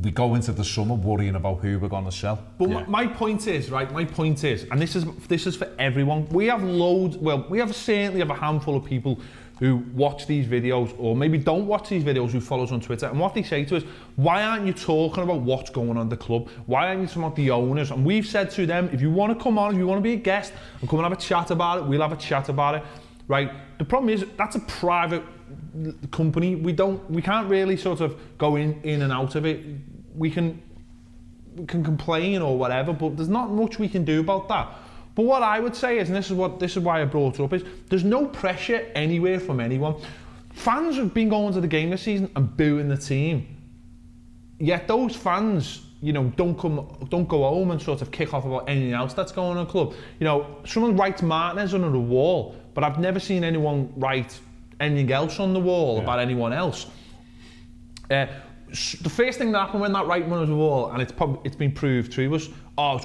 we go into the summer worrying about who we're going to sell. But my point is, right, and this is for everyone. We have certainly have a handful of people who watch these videos, or maybe don't watch these videos, who follow us on Twitter, and what they say to us, why aren't you talking about what's going on at the club? Why aren't you talking about the owners? And we've said to them, if you want to come on, if you want to be a guest and come and have a chat about it, we'll have a chat about it, right? The problem is, that's a private company. We can't really sort of go in and out of it. We can complain or whatever, but there's not much we can do about that. But what I would say is, and this is why I brought it up, is there's no pressure anywhere from anyone. Fans have been going to the game this season and booing the team, yet those fans, you know, don't go home and sort of kick off about anything else that's going on in the club. You know, someone writes Martinez under the wall, but I've never seen anyone write anything else on the wall about anyone else. The first thing that happened when that writing was on the wall, and it's been proved true, was, it's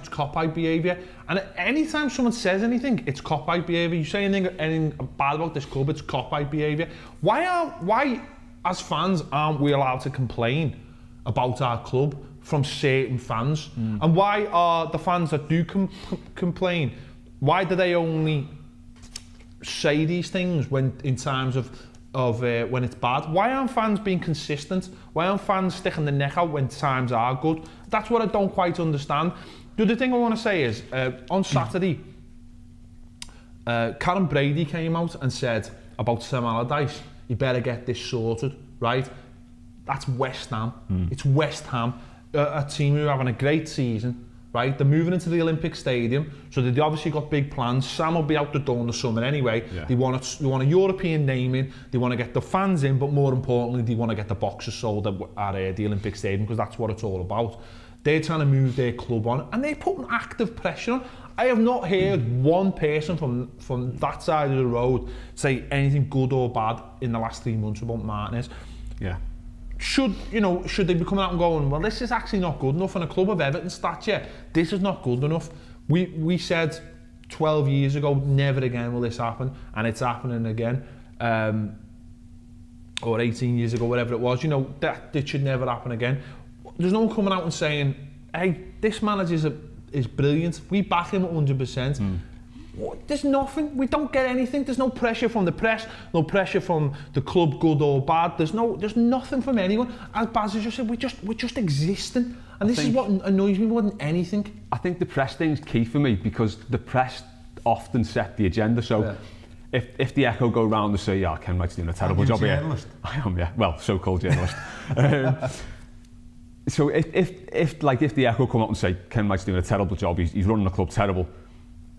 cop-out behaviour. And any time someone says anything, it's cop-out behaviour. You say anything bad about this club, it's cop-out behaviour. Why, as fans, aren't we allowed to complain about our club from certain fans? And why are the fans that do complain, why do they only say these things when in times of when it's bad? Why aren't fans being consistent? Why aren't fans sticking their neck out when times are good? That's what I don't quite understand. The other thing I want to say is, on Saturday, Karen Brady came out and said about Sam Allardyce, you better get this sorted, right? That's West Ham. It's West Ham, a team who are having a great season, right? They're moving into the Olympic Stadium, so they've obviously got big plans. Sam will be out the door in the summer anyway. They want a European naming, they want to get the fans in, but more importantly, they want to get the boxes sold at the Olympic Stadium, because that's what it's all about. They're trying to move their club on, and they're putting active pressure on. I have not heard one person from that side of the road say anything good or bad in the last 3 months about Martinez. Should they be coming out and going, well, this is actually not good enough, and a club of Everton stature, this is not good enough. We said 12 years ago, never again will this happen, and it's happening again. Or 18 years ago, whatever it was, that it should never happen again. There's no one coming out and saying, hey, this manager is brilliant, we back him at 100%. There's nothing, we don't get anything. There's no pressure from the press, no pressure from the club, good or bad. There's nothing from anyone. As Baz has just said, we're just existing, and this is what annoys me more than anything. I think the press thing's key for me, because the press often set the agenda. So if the Echo go round and say, Ken Wright's doing a terrible job here. I am, well, so-called journalist. So if the Echo come up and say Ken Wright's doing a terrible job, he's running the club terrible,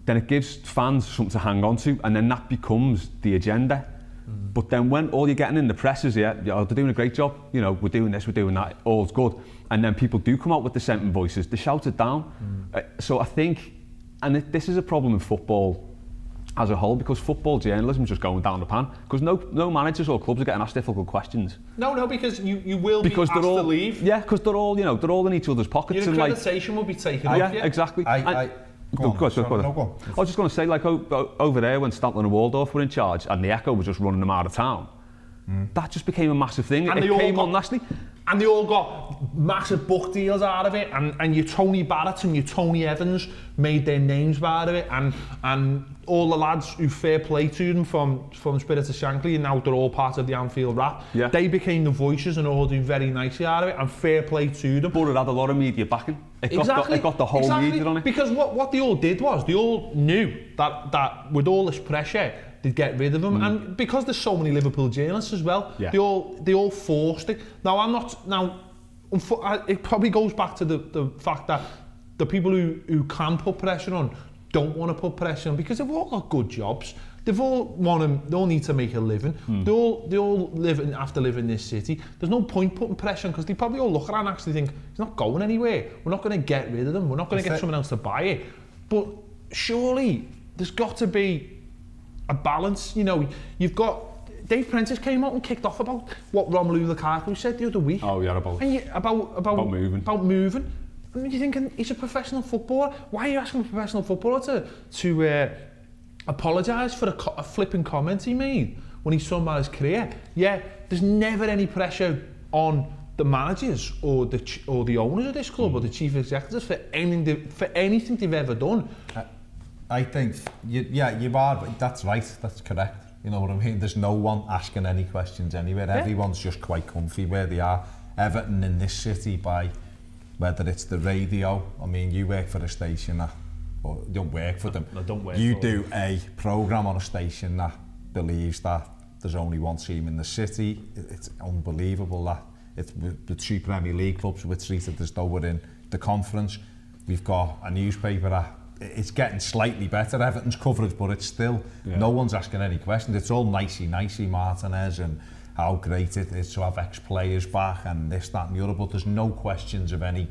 then it gives fans something to hang on to, and then that becomes the agenda. But then when all you're getting in the press is, they're doing a great job, we're doing this, we're doing that, all's good. And then people do come out with dissenting voices, they shout it down. So I think, and this is a problem in football as a whole, because football journalism is just going down the pan, because no managers or clubs are getting asked difficult questions. No, because you will be asked to leave. Yeah, because they're all in each other's pockets. Your accreditation will be taken off. Yeah, exactly. Go on. I was just going to say, over there when Stanton and Waldorf were in charge and the Echo was just running them out of town, that just became a massive thing. And it came on nationally. and they all got massive book deals out of it, and your Tony Barretts and your Tony Evans made their names out of it, and all the lads who fair play to them from Spirit of Shankly, and now they're all part of the Anfield Rap. Yeah. They became the voices and all doing very nicely out of it, and fair play to them. But it had a lot of media backing. It got the whole media on it. Because what they all did was, they all knew that with all this pressure, they'd get rid of them, and because there's so many Liverpool journalists as well, they all forced it. Now it probably goes back to the fact that the people who can put pressure on don't want to put pressure on, because they've all got good jobs. They all need to make a living. They all have to live in this city. There's no point putting pressure on, because they probably all look around and actually think, he's not going anywhere. We're not going to get rid of them. We're not going to get someone else to buy it. But surely there's got to be a balance. You know, you've got Dave Prentice came out and kicked off about what Romelu Lukaku said the other week. Oh yeah, about moving. And you're thinking, he's a professional footballer. Why are you asking a professional footballer to apologise for a flipping comment he made when he's talking about his career? Yeah, there's never any pressure on the managers or the owners of this club or the chief executives for anything they've ever done. I think, you are, but that's right, that's correct. You know what I mean? There's no one asking any questions anywhere. Yeah. Everyone's just quite comfy where they are. Everton in this city, by whether it's the radio, I mean, you work for a station that, or you don't work for them. I don't work you for do them. A programme on a station that believes that there's only one team in the city. It's unbelievable that it's the two Premier League clubs were treated as though we're in the conference. We've got a newspaper that it's getting slightly better, Everton's coverage, but it's still, no one's asking any questions. It's all nicey Martinez and how great it is to have ex-players back and this, that and the other, but there's no questions of any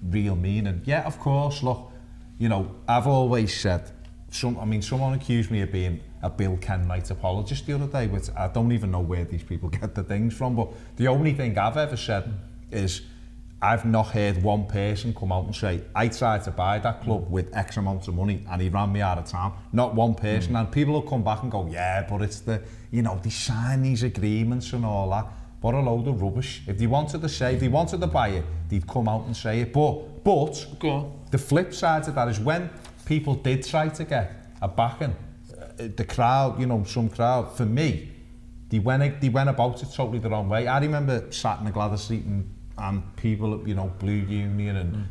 real meaning. Yeah, of course, look, you know, I've always said, someone accused me of being a Bill Kenwright apologist the other day, which I don't even know where these people get the things from, but the only thing I've ever said is, I've not heard one person come out and say, I tried to buy that club with X amount of money and he ran me out of town. Not one person. And people will come back and go, yeah, but it's they sign these agreements and all that. What a load of rubbish. If they wanted to buy it, they'd come out and say it. But the flip side of that is when people did try to get a backing, the crowd, some crowd, for me, they went about it totally the wrong way. I remember sat in the Gladys Street and people, Blue Union, and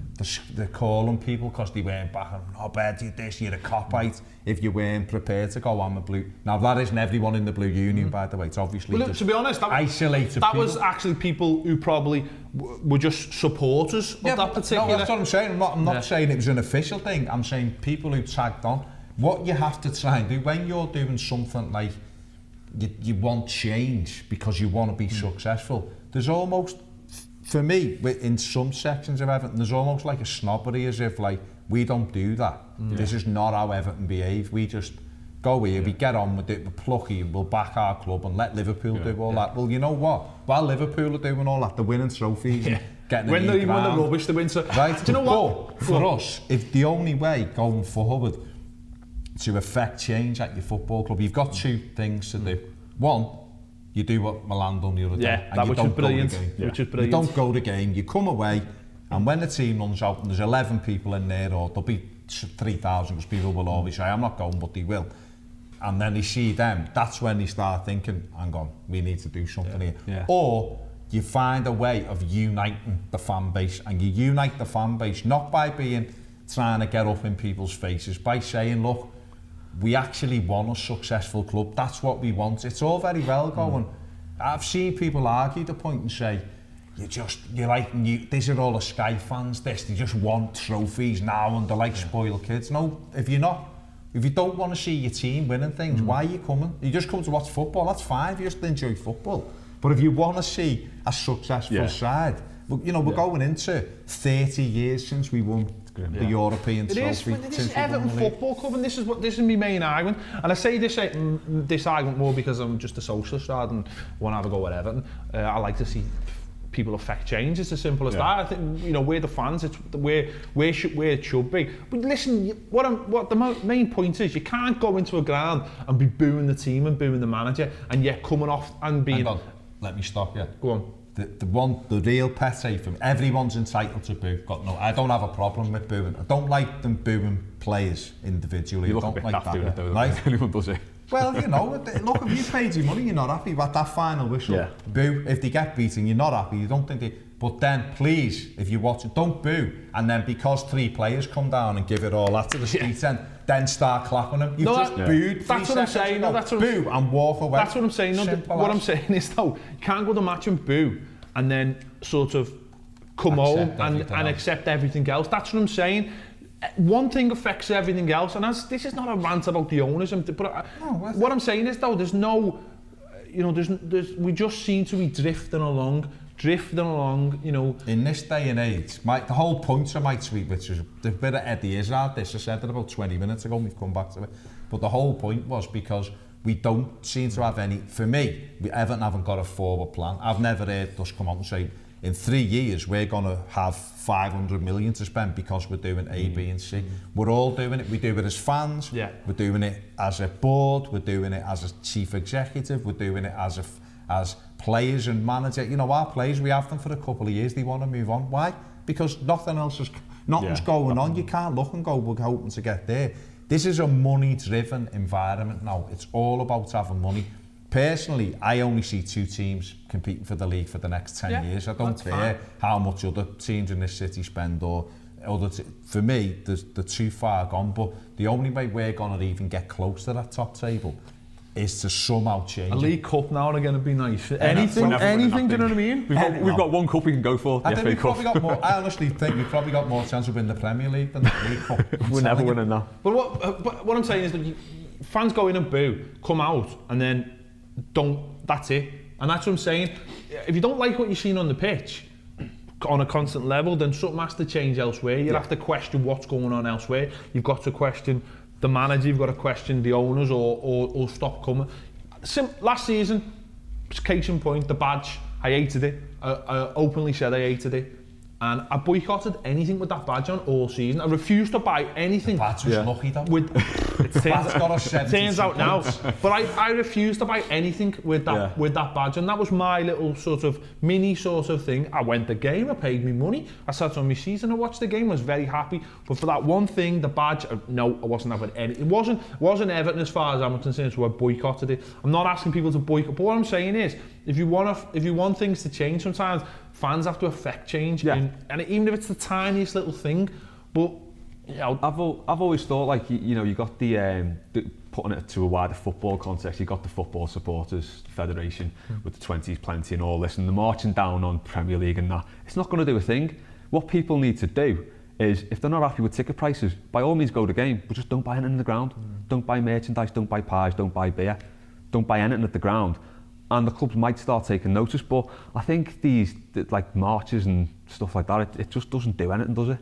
they're calling people because they weren't back. Oh, Ped, you're this, you're a copite. If you weren't prepared to go, I'm a Blue. Now, that isn't everyone in the Blue Union, by the way. It's obviously to be honest, that was actually people who probably were just supporters of that particular... No, that's what I'm saying. I'm not saying it was an official thing. I'm saying people who tagged on. What you have to try and do when you're doing something like you want change because you want to be successful, there's almost... For me, in some sections of Everton, there's almost like a snobbery, as if we don't do that. This is not how Everton behave. We just go here, we get on with it, we're plucky, we'll back our club and let Liverpool do all that. Well, you know what? While Liverpool are doing all that, they're winning trophies and getting when they win the rubbish, they win. Right? Do you know what? But for us, if the only way going forward to affect change at your football club, you've got two things to do. One, you do what Milan done the other day, and you don't go to the game. You don't go to the game, you come away, and when the team runs out and there's 11 people in there, or there'll be 3,000, because people will always say, I'm not going, but they will. And then they see them, that's when they start thinking, hang on, we need to do something here. Yeah. Or you find a way of uniting the fan base, and you unite the fan base not by trying to get up in people's faces, by saying, look, we actually want a successful club. That's what we want. It's all very well going. I've seen people argue the point and say, these are all the Sky fans, they just want trophies now and they're like spoiled kids. No, if you don't want to see your team winning things, why are you coming? You just come to watch football, that's fine, you just enjoy football. But if you want to see a successful side, we're going into 30 years since we won the European trophy. This is Everton Football Club, and this is my main argument. And I say this argument more because I'm just a socialist rather than want to have a go at Everton. I like to see people affect change. It's as simple as that. I think we're the fans. It's where it should be. But listen, what the main point is, you can't go into a ground and be booing the team and booing the manager, and yet coming off and being. Hang on, let me stop you. Go on. the real pet hate from everyone's entitled to boo. I don't have a problem with booing. I don't like them booing players individually. You look I a don't bit like daft doing it though. Right? Anyone does it. Well, you know, look, if you paid your money, you're not happy about that final whistle. Boo. If they get beaten, you're not happy. You don't think they... But then, please, if you watch it, don't boo. And then because 3 players come down and give it all after the street end, then start clapping them. You've just booed. That's what I'm saying. No, that's what boo and walk away. That's what I'm saying. No, what I'm saying is, though, you can't go to the match and boo and then sort of come home and accept everything else. That's what I'm saying. One thing affects everything else, and this is not a rant about the owners. But what I'm saying is, though, there's no, you know, we just seem to be drifting along, you know. In this day and age, the whole point of my tweet, which was the bit of Eddie Izzard, I said it about 20 minutes ago, and we've come back to it. But the whole point was because we don't seem to have any, for me, Everton haven't got a forward plan. I've never heard us come out and say, in 3 years, we're going to have 500 million to spend because we're doing A, B and C. We're all doing it. We do it as fans. Yeah. We're doing it as a board. We're doing it as a chief executive. We're doing it as players and manager. You know, our players, we have them for a couple of years. They want to move on. Why? Because nothing's going on. You can't look and go, we're hoping to get there. This is a money-driven environment now. It's all about having money. Personally, I only see 2 teams competing for the league for the next 10 years. I don't care how much other teams in this city spend or for me, they're too far gone. But the only way we're going to even get close to that top table is to somehow change a League Cup now and again would be nice. Anything, do you know what I mean? We've got one cup we can go for. I honestly think we've probably got more chance of winning the Premier League than the League Cup. We're never winning that. But what I'm saying is that fans go in and boo, come out, and then that's it. And that's what I'm saying. If you don't like what you're seeing on the pitch on a constant level, then something has to change elsewhere. You have to question what's going on elsewhere. You've got to question the manager, you've got to question the owners or stop coming. Last season, case in point, the badge, I hated it. I openly said I hated it. And I boycotted anything with that badge on all season. I refused to buy anything. The badge was lucky though. It turns out now. But I refused to buy anything with that badge. And that was my little sort of mini sort of thing. I went the game, I paid me money. I sat on my seat and I watched the game, I was very happy. But for that one thing, the badge, no, I wasn't having any. It wasn't Everton as far as I'm concerned, so I boycotted it. I'm not asking people to boycott, but what I'm saying is, if you want things to change sometimes, fans have to affect change, and even if it's the tiniest little thing. But you know, I've always thought, like, you know, you got the putting it to a wider football context, you got the Football Supporters Federation with the 20s plenty and all this, and the marching down on Premier League and that. It's not going to do a thing. What people need to do is, if they're not happy with ticket prices, by all means go to the game, but just don't buy anything in the ground. Don't buy merchandise, don't buy pies, don't buy beer, don't buy anything at the ground. And the clubs might start taking notice, but I think these like marches and stuff like that, it just doesn't do anything, does it?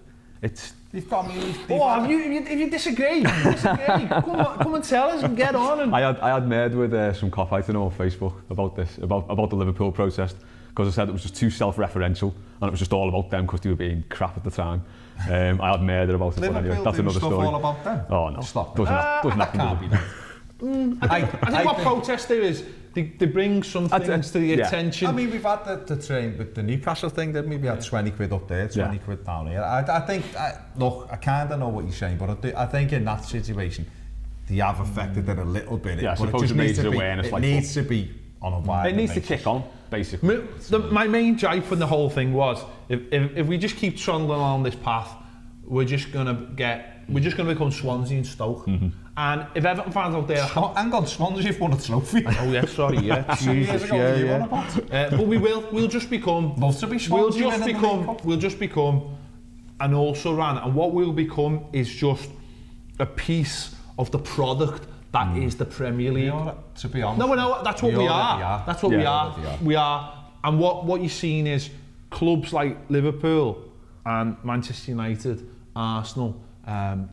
You've got me. If you disagree, come and tell us and get on. And I had made with some cockfighting on Facebook about this, about the Liverpool protest, because I said it was just too self-referential and it was just all about them because they were being crap at the time. I had murder about it, but anyway, that's another story. All about them? Oh no, stop. Doesn't have to be. I think what protests do is they bring some things to the attention. I mean, we've had the train with the Newcastle thing, didn't we? We had 20 quid up there, 20 quid down here. I think, look, I kind of know what you're saying, but I think in that situation, they have affected it a little bit. Yeah, I suppose it needs awareness. It needs to be on a wider It needs to kick on, basically. My main jibe from the whole thing was, if we just keep trundling along this path, we're just going to become Swansea and Stoke. And if Everton fans out there... Hang on, Swansea won a trophy. Oh yeah, sorry, yeah. Jesus, but we'll just become... Love to be Swansea. We'll just become an also-ran. And what we'll become is just a piece of the product that is the Premier League. To be honest. No, that's what we are. That's what we are. We are. And what you're seeing is clubs like Liverpool and Manchester United, Arsenal,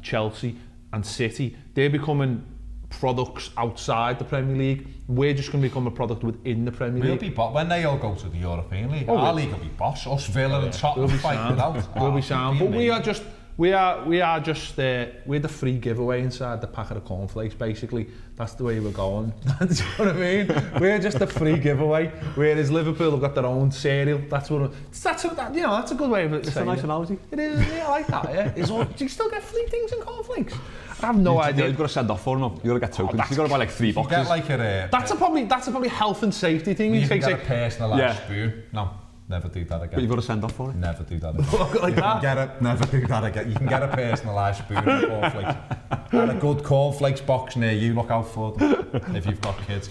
Chelsea and City, they're becoming products outside the Premier League. We're just going to become a product within the Premier League. We'll be when they all go to the European League. Our league will be boss. Us, Villa and Tottenham fight it out. We'll be sound. But we are just We are just we're the free giveaway inside the packet of cornflakes. Basically, that's the way we're going. That's what I mean. We're just a free giveaway. Whereas Liverpool have got their own cereal. That's a good way of it. It's a nice analogy. It is. Yeah, I like that. Yeah. Do you still get free things in cornflakes? I have no idea. You've got to send off for them. You've got to get tokens. You've got to buy like 3 boxes. Get like a... That's a probably health and safety thing. You can get a personalised spoon. No. Never do that again. But you've got to send off for it? Never do that again. Never do that again. You can get a personalised spoon of cornflakes. And a good cornflakes box near you, look out for them if you've got kids.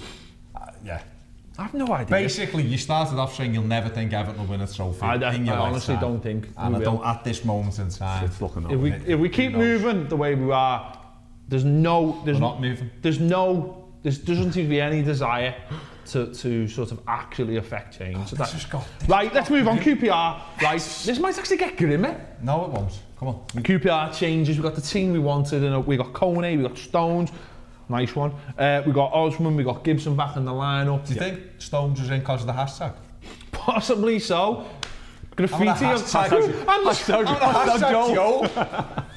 Yeah. I have no idea. Basically, you started off saying you'll never think Everton will win a trophy. I honestly don't think. And I don't at this moment in time. It's looking if we keep moving the way we are, we're not moving. There doesn't seem to be any desire to sort of actually affect change. Right, let's move on. QPR. Right, this might actually get grimmer. No, it won't. Come on. QPR changes. We've got the team we wanted, and we got Coney, we got Stones. Nice one. We got Osman, we got Gibson back in the lineup. Do you think Stones was in because of the hashtag? Possibly so. Graffiti. Hashtag Joe.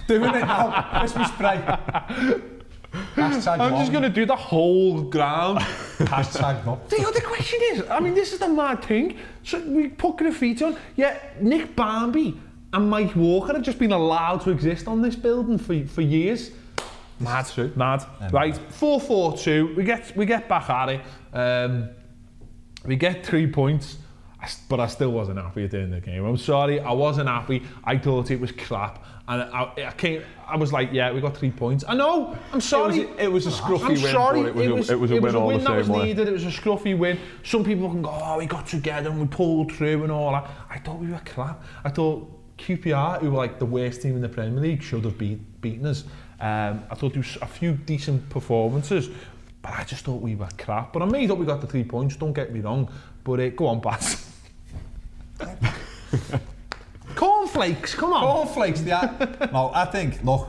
Doing it now. Christmas spray. I'm just going to do the whole ground. Hashtag not. The other question is, I mean, this is the mad thing. So we put graffiti on. Yeah, Nick Barmby and Mike Walker have just been allowed to exist on this building for years. Mad. Right, 4-4-2. We get back at it. We get 3 points. But I still wasn't happy at the end of the game. I'm sorry, I wasn't happy. I thought it was crap. And I was like, yeah, we got 3 points. I know, I'm sorry. It was a scruffy win, sorry, but it was a win all the same way. That was needed. It was a scruffy win. Some people can go, oh, we got together and we pulled through and all that. I thought we were crap. I thought QPR, who were like the worst team in the Premier League, should have beaten us. I thought there was a few decent performances, but I just thought we were crap. But I made up we got the 3 points, don't get me wrong. But go on, Baz. Cornflakes, come on. Cornflakes, yeah. No, I think, look,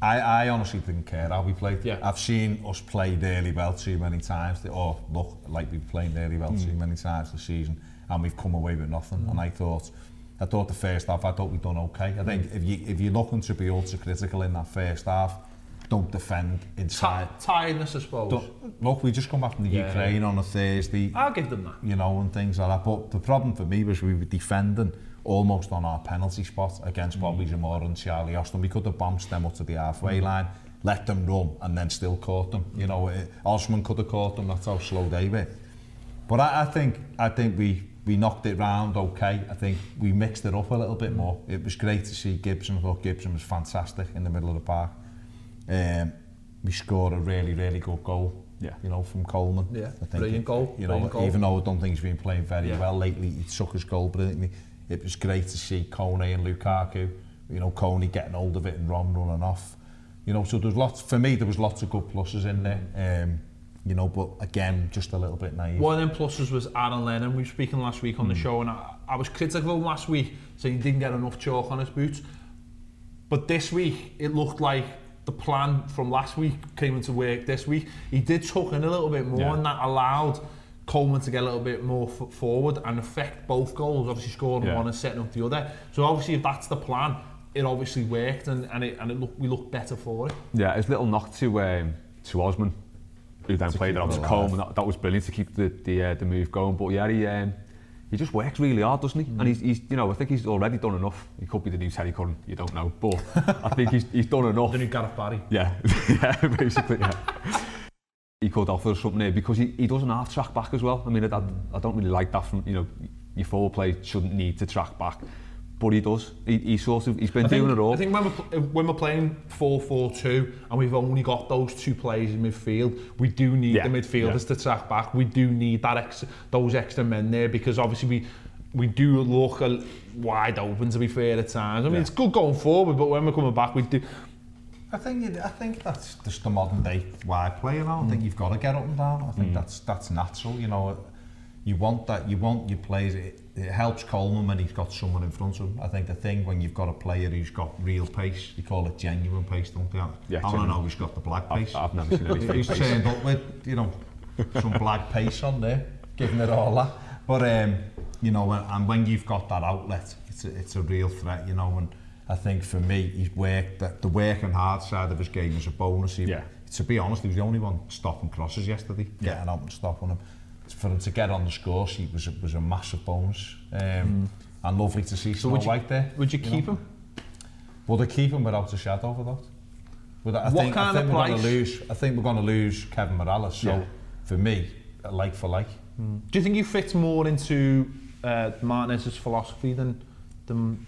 I honestly didn't care how we played. Yeah. I've seen us play really well too many times, or look like we've played really well too many times this season, and we've come away with nothing. And I thought the first half, I thought we'd done okay. I think if you're looking to be ultra critical in that first half, don't defend inside. Tiredness, I suppose. Look, we just come back from the Ukraine on a Thursday. I'll give them that. You know, and things like that. But the problem for me was we were defending almost on our penalty spot against Bobby Zamora and Charlie Austin. We could have bounced them up to the halfway line, let them run, and then still caught them. You know, Osman could have caught them. That's how slow they were. But I think we knocked it round okay. I think we mixed it up a little bit more. It was great to see Gibson. I thought Gibson was fantastic in the middle of the park. We scored a really, really good goal, you know, from Coleman. Yeah, I think brilliant goal. You know, even though I don't think he's been playing very well lately, he took his goal brilliantly. It was great to see Coney and Lukaku, you know, Coney getting hold of it and Ron running off. You know, so there's lots, for me, there was lots of good pluses in there. You know, but again, just a little bit naive. One of them pluses was Aaron Lennon. We were speaking last week on the show, and I was critical of him last week, saying he didn't get enough chalk on his boots. But this week, it looked like the plan from last week came into work this week. He did tuck in a little bit more, and that allowed Coleman to get a little bit more forward and affect both goals, obviously scoring one and setting up the other. So obviously, if that's the plan, it obviously worked, and we looked better for it. Yeah, his little knock to Osman, who then played it onto Coleman. That was brilliant to keep the move going. But yeah, he just works really hard, doesn't he? And he's you know, I think he's already done enough. He could be the new Terry Curran, you don't know, but I think he's done enough. The new Gareth Barry. Yeah, yeah, basically, yeah. He could offer something there because he doesn't half track back as well. I mean, I don't really like that from, you know, your forward play shouldn't need to track back. But he does. He's been doing it all. I think when we're playing 4-4-2 and we've only got those two players in midfield, we do need the midfielders to track back. We do need those extra men there, because obviously we do look wide open, to be fair, at times. I mean, it's good going forward, but when we're coming back, we do. I think that's just the modern day wide play. You know, I think you've got to get up and down. I think that's natural. You know, you want that. You want your players. It helps Coleman when he's got someone in front of him. I think the thing when you've got a player who's got real pace, you call it genuine pace, don't you? Yeah, I don't know, he's got the black pace. I've never seen any fake he's pace. turned up with, you know, some black pace on there, giving it all that. But you know, and when you've got that outlet, it's a real threat. You know, and I think for me, he's worked the working hard side of his game is a bonus. To be honest, he was the only one stopping crosses yesterday, getting out and stopping them. For him to get on the score sheet was a massive bonus. And lovely to see Snow White there. Would you keep him? Would I keep him without a shadow of a doubt? I think we're going to lose Kevin Morales. So for me, like for like. Do you think he fits more into Martinez's philosophy than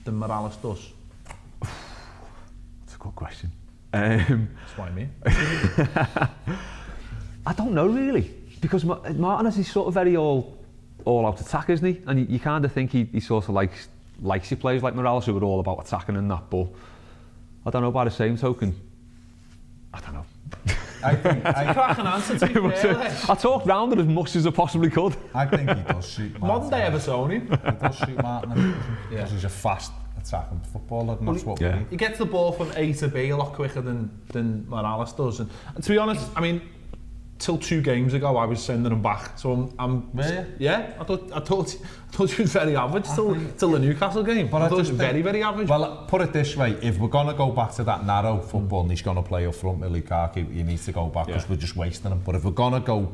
Morales does? That's a good question. That's why me. I don't know really, because Martinez is sort of very all out attack, isn't he? And you kind of think he sort of likes he plays like Morales, who are all about attacking and that. But I don't know. By the same token, I don't know. I think cracking answer to me. I talked round it as much as I possibly could. I think he does suit Martinez. Modern day Evertonian. He does suit Martinez because he's a fast attacking footballer, and that's what we need. He gets the ball from A to B a lot quicker than Morales does. And to be honest, I mean, till 2 games ago, I was sending him back. So I'm yeah. I thought he was very average till the Newcastle game. But I thought he was very average. Well, put it this way: if we're gonna go back to that narrow football, and he's gonna play up front with Lukaku, he needs to go back because we're just wasting him. But if we're gonna go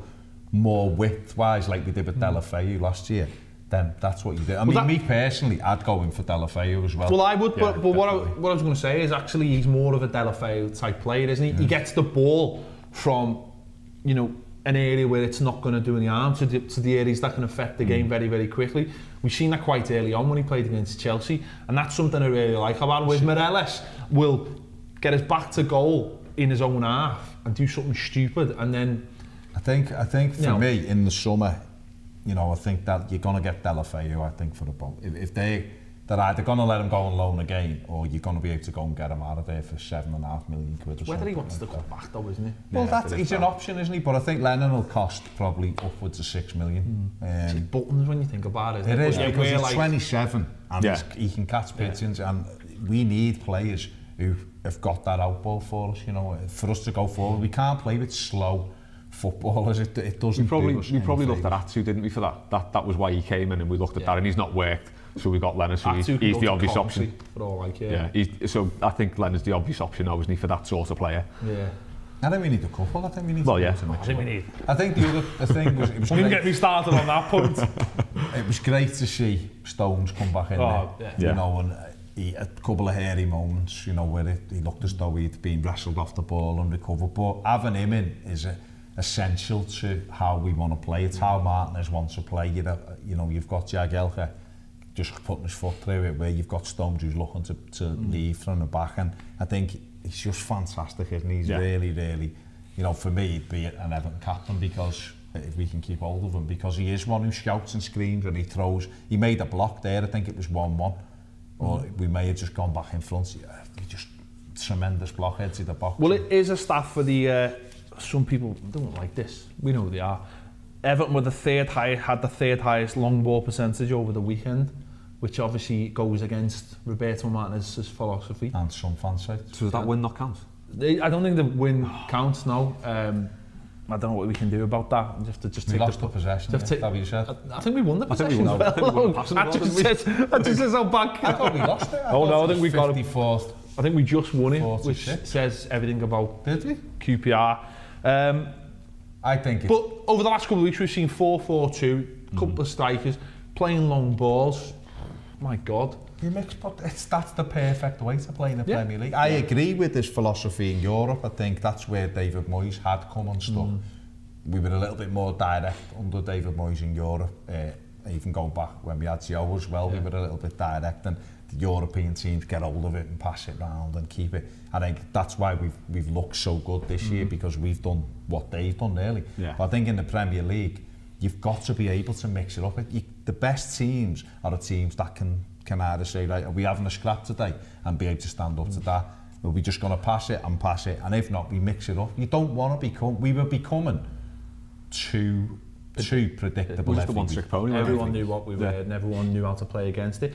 more width-wise, like we did with Deulofeu last year, then that's what you do. I mean, me personally, I'd go in for Deulofeu as well. Well, I would, but what I was going to say is actually he's more of a Deulofeu type player, isn't he? He gets the ball from, you know, an area where it's not going to do any harm to the areas that can affect the game very, very quickly. We've seen that quite early on when he played against Chelsea, and that's something I really like about him. Whereas Morales will get us back to goal in his own half and do something stupid, and then I think for me in the summer, you know, I think that you're going to get Deulofeu, I think, for the ball. If they're either going to let him go on loan again, or you're going to be able to go and get him out of there for £7.5 million or something. Whether he wants to come back though, isn't he? Well, he's an option, isn't he? But I think Lennon will cost probably upwards of £6 million. It's buttons when you think about it. It is, because he's 27 and he can catch pigeons, and we need players who have got that outball for us, you know, for us to go forward. We can't play with slow footballers. It doesn't. We probably looked at Atsu, didn't we, for that? That was why he came in, and we looked at that, and he's not worked. So we got Leonard, so he's the obvious option. For all like, so I think Leonard's the obvious option now, isn't he, for that sort of player? Yeah. I think we need a couple. I think we need. I think the thing was, it was. Don't get me started on that point. It was great to see Stones come back in there. You know, and a couple of hairy moments, you know, where he looked as though he'd been wrestled off the ball and recovered. But having him in is essential to how we want to play. It's how Martinez wants to play. You know, you've got Jagielka just putting his foot through it, where you've got Stones who's looking to leave from the back, and I think he's just fantastic, isn't he? He's really, really, you know, for me, he'd be an Everton captain, because if we can keep hold of him, because he is one who shouts and screams and he throws. He made a block there, I think it was 1-1, or we may have just gone back in front. He just tremendous blockheads in the box. Well, it is a stat for the. Some people don't like this. We know who they are. Everton were had the third highest long ball percentage over the weekend, which obviously goes against Roberto Martinez's philosophy. And some fan sites. So does that win not count? I don't think the win counts now. I don't know what we can do about that. Just we lost the possession. That what you said? I think we won the possession. That just says how bad. I thought we lost it. I think we got it. 54th. I think we just won it, 46. which says everything about Did we? QPR. I think it's... But over the last couple of weeks, we've seen 4-4-2, couple of strikers, playing long balls. My God. But that's the perfect way to play in the Premier League. I agree with this philosophy in Europe. I think that's where David Moyes had come unstuck. We were a little bit more direct under David Moyes in Europe. Even going back when we had Joe as well, we were a little bit direct, and the European teams get hold of it and pass it round and keep it. I think that's why we've looked so good this year, because we've done what they've done really. But I think in the Premier League, you've got to be able to mix it up. The best teams are the teams that can either say, right, are we having a scrap today, and be able to stand up to that. Are we just going to pass it, and if not, we mix it up. You don't want to we were becoming too predictable. It was the one-trick pony. Everyone knew what we were, and everyone knew how to play against it.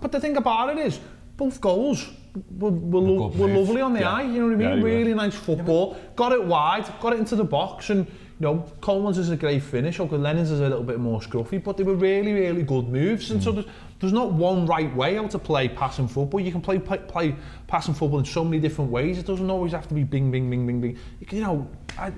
But the thing about it is, both goals were lovely on the eye, you know what I mean? Really nice football. Got it wide, got it into the box, and Coleman's is a great finish, okay, Lennon's is a little bit more scruffy, but they were really, really good moves. And so there's not one right way how to play passing football. You can play passing football in so many different ways. It doesn't always have to be bing, bing, bing, bing, bing.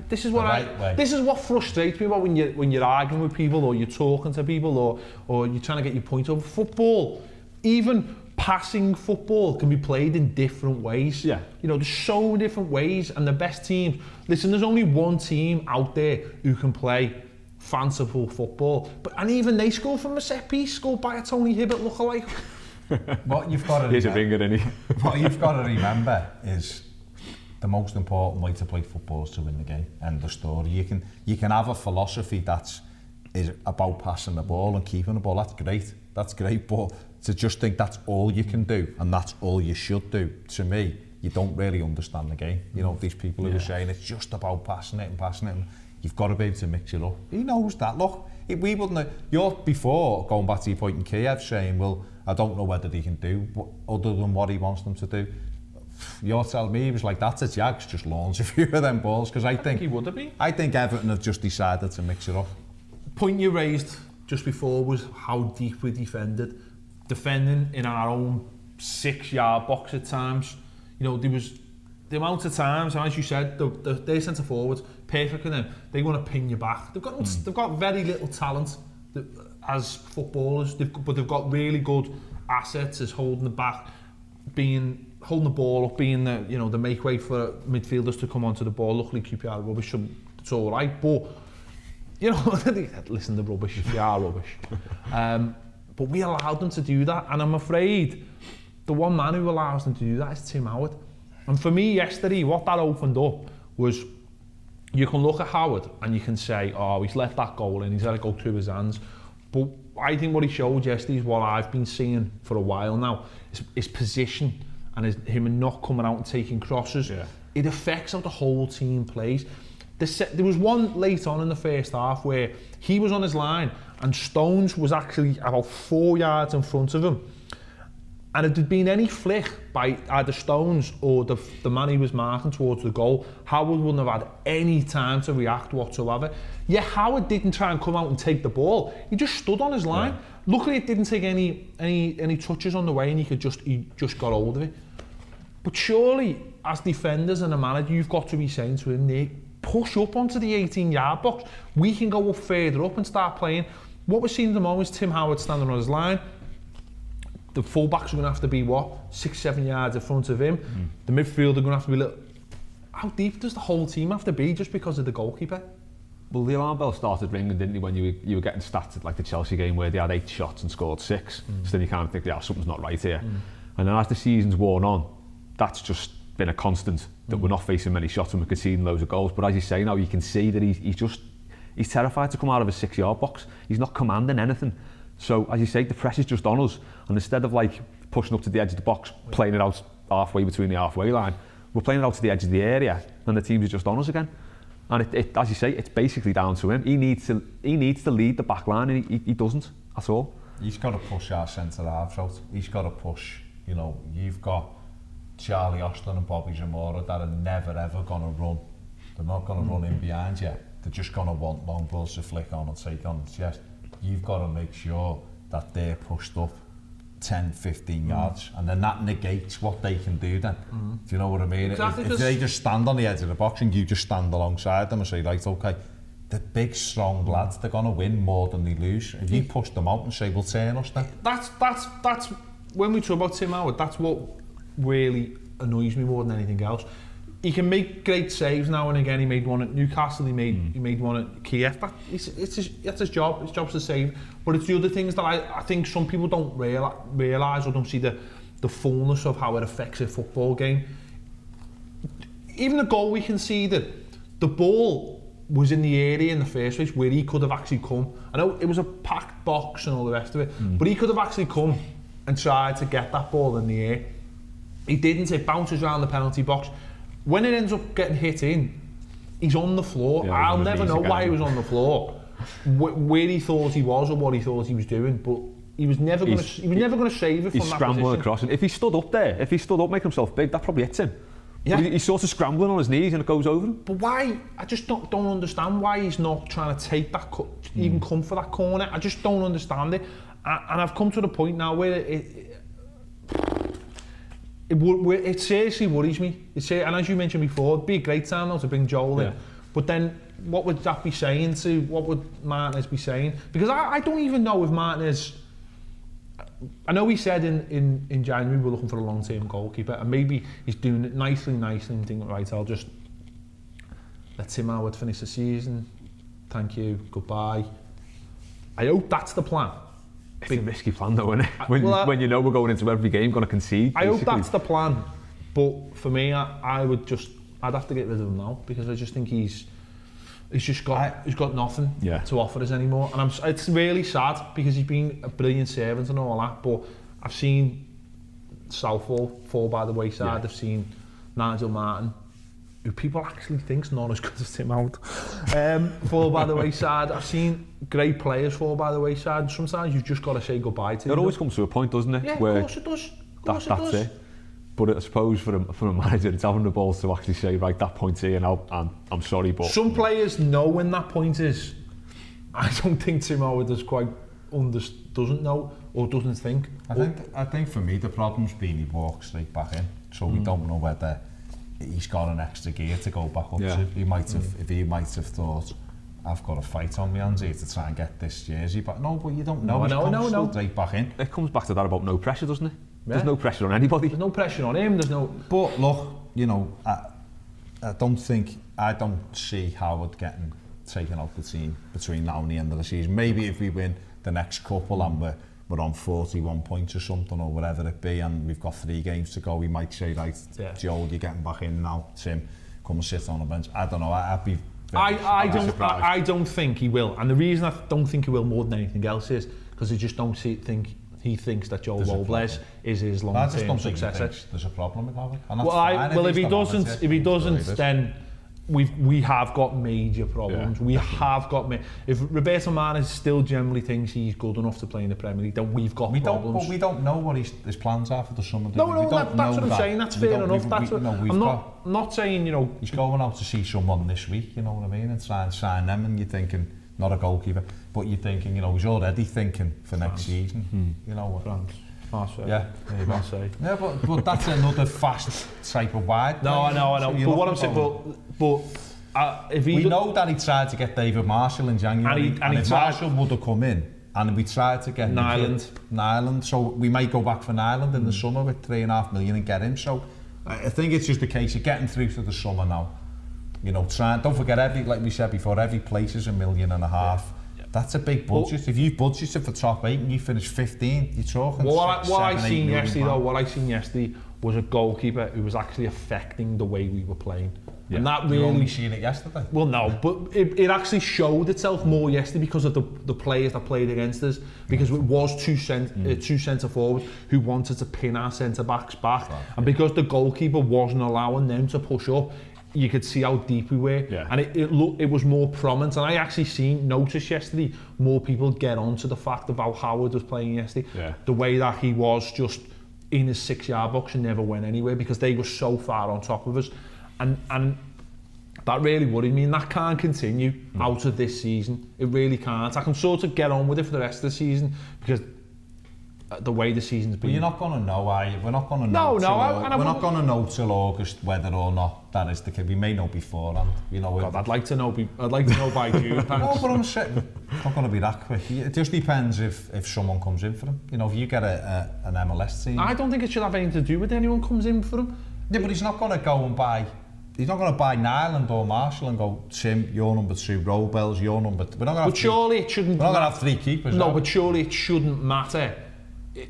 This is what frustrates me about when you're arguing with people, or you're talking to people, or you're trying to get your point over. Football, even passing football, can be played in different ways. Yeah. There's so many different ways, and the best teams. Listen, there's only one team out there who can play fanciful football, and even they score from a set piece, scored by a Tony Hibbert lookalike. What you've got to Here's a ringer, isn't he? What you've got to remember is the most important way to play football is to win the game. End of story. You can have a philosophy is about passing the ball and keeping the ball. That's great, but to just think that's all you can do and that's all you should do, to me, you don't really understand the game. These people who are saying it's just about passing it, and you've got to be able to mix it up. He knows that. Look, we wouldn't have, you're before, going back to your point in Kyiv, saying, well, I don't know whether he can do other than what he wants them to do. You're telling me he was like, that's a Jags, just launch a few of them balls, because I think he would have been. I think Everton have just decided to mix it up. Point you raised just before was how deep we defended. Defending in our own 6-yard box at times. There was the amount of times, and as you said, their centre forwards, perfect for them. They want to pin you back. They've got very little talent as footballers, but they've got really good assets as holding the back, holding the ball up, being the make way for midfielders to come onto the ball. Luckily, QPR are rubbish, so it's all right. But listen, the rubbish, they are rubbish. But we allowed them to do that, and I'm afraid the one man who allows them to do that is Tim Howard. And for me yesterday, what that opened up was, you can look at Howard and you can say, oh, he's let that goal in, he's let it go through his hands. But I think what he showed yesterday is what I've been seeing for a while now, is position, and him not coming out and taking crosses. Yeah. It affects how the whole team plays. There was one late on in the first half where he was on his line and Stones was actually about 4 yards in front of him. And if there'd been any flick by either Stones or the man he was marking towards the goal, Howard wouldn't have had any time to react whatsoever. Yeah, Howard didn't try and come out and take the ball. He just stood on his line. Yeah. Luckily, it didn't take any touches on the way, and he just got hold of it. But surely, as defenders and a manager, you've got to be saying to him, Nick, push up onto the 18-yard box. We can go up further up and start playing. What we're seeing at the moment is Tim Howard standing on his line. The fullbacks are going to have to be, 6-7 yards in front of him. The midfield are going to have to be little. How deep does the whole team have to be just because of the goalkeeper? Well, the alarm bell started ringing, didn't it, when you were getting stats at like the Chelsea game where they had 8 shots and scored 6. So then you kind of think, something's not right here. And then as the season's worn on, that's just been a constant, that we're not facing many shots and we're conceding loads of goals. But as you say now, you can see that he's terrified to come out of his 6-yard box. He's not commanding anything. So, as you say, the pressure's just on us. And instead of like pushing up to the edge of the box, playing it out halfway between the halfway line, we're playing it out to the edge of the area, and the teams are just on us again. And it as you say, it's basically down to him. He needs to lead the back line, and he doesn't at all. He's got to push our centre halves out. He's got to push. You've got Charlie Austin and Bobby Zamora that are never ever going to run. They're not going to run in behind you. They're just going to want long balls to flick on and take on the chest. You've got to make sure that they're pushed up 10, 15 yards, and then that negates what they can do then. Do you know what I mean? Exactly, if they just stand on the edge of the box and you just stand alongside them and say, right, okay, the big, strong lads, they're going to win more than they lose. If you push them out and say, well, turn us then. That's when we talk about Tim Howard, that's what really annoys me more than anything else. He can make great saves now and again. He made one at Newcastle, he made one at Kyiv. That's his job. His job's to save. But it's the other things that I think some people don't realise or don't see the fullness of how it affects a football game. Even the goal we conceded, the ball was in the area in the first place where he could have actually come. I know it was a packed box and all the rest of it, but he could have actually come and tried to get that ball in the air. He didn't. It bounces around the penalty box. When it ends up getting hit in, he's on the floor. Yeah, I'll never know why he was on the floor, where he thought he was or what he thought he was doing, but he was never going to save it from that position. He's scrambling across, and if he stood up making himself big, that probably hits him. Yeah. He's sort of scrambling on his knees and it goes over him. But why? I just don't understand why he's not trying to take that, even come for that corner. I just don't understand it. And I've come to the point now where it seriously worries me. And as you mentioned before, it'd be a great time now to bring Joel in. But then, what would that be saying to, what would Martinez be saying? Because I don't even know if Martinez, I know he said in January we're looking for a long-term goalkeeper, and maybe he's doing it nicely and thinking, right, I'll just let Tim Howard finish the season, thank you, goodbye. I hope that's the plan. It's a risky plan though, isn't it? When you know we're going into every game going to concede. I hope that's the plan, but for me, I'd have to get rid of him now, because I just think he's got nothing to offer us anymore, and it's really sad because he's been a brilliant servant and all that. But I've seen Southall fall by the wayside. I've seen Nigel Martin, who people actually think's not as good as Tim Howard, fall by the wayside. I've seen great players fall by the wayside. Sometimes you've just got to say goodbye to them. It always comes to a point, doesn't it? Yeah, where of course it does. That's it. But I suppose for a manager, it's having the balls to actually say, right, that point's here now, and I'm sorry, but... Some players know when that point is. I don't think Tim Howard doesn't know or doesn't think. I think for me, the problem's been he walks straight back in, so we don't know whether he's got an extra gear to go back up to. He might have thought, I've got a fight on my hands here to try and get this jersey back. No, but you don't know. No. Straight back in. It comes back to that about no pressure, doesn't it? Yeah. There's no pressure on anybody. There's no pressure on him. But look, you know, I don't see Howard getting taken out the team between now and the end of the season. Maybe if we win the next couple and we're on 41 points or something, or whatever it be, and we've got 3 games to go, we might say, right, Joel, you're getting back in now. Tim, come and sit on the bench. I don't know. I'd be. I don't think he will, and the reason I don't think he will more than anything else is because I just don't think he thinks that Joel Robles is his long-term successor. There's a problem with Howard. If he doesn't, then we have got major problems. If Roberto Martinez still generally thinks he's good enough to play in the Premier League, then we've got problems. But we don't know what his plans are for the summer. That's what I'm saying. That's fair enough. I'm not saying, you know, he's going out to see someone this week, you know what I mean, and try and sign them, and you're thinking, not a goalkeeper, but you're thinking, you know, he's already thinking for next season. You know what? France. Marseille. Yeah, Marseille. Yeah, but that's another fast type of wide. No, I know. So but what I'm saying, we know that he tried to get David Marshall in January, and if Marshall would have come in, and we tried to get Nyland, so we might go back for Nyland in the summer with $3.5 million and get him. So I think it's just a case of getting through to the summer now. You know, don't forget, like we said before, every place is $1.5 million. That's a big budget. If you've budgeted for top 8 and you finish 15, you're talking what I seen yesterday was a goalkeeper who was actually affecting the way we were playing. Yeah. And that really... You only seen it yesterday? Well, no, but it actually showed itself more yesterday because of the players that played against us, because it was two centre forwards who wanted to pin our centre backs back, and because the goalkeeper wasn't allowing them to push up, you could see how deep we were, and it was more prominent. And I actually noticed yesterday more people get onto the fact of how Howard was playing yesterday, the way that he was just in his 6-yard box and never went anywhere because they were so far on top of us, and that really worried me, and that can't continue out of this season. It really can't. I can sort of get on with it for the rest of the season because the way the season's been. But you're not going to know, are you? We're not going to know. We're not going to know till August whether or not that is the case. We may know beforehand. You know. God, I'd like to know by June. No, but I'm saying not going to be that quick. It just depends if someone comes in for him. You know, if you get an MLS team. I don't think it should have anything to do with anyone comes in for him. Yeah, but he's not going to go and buy. He's not going to buy Nyland or Marshall and go, Tim, you're number 2, Robles, you're number 2. We're not going to surely it shouldn't. We're not going to have 3 keepers. No, but surely it shouldn't matter.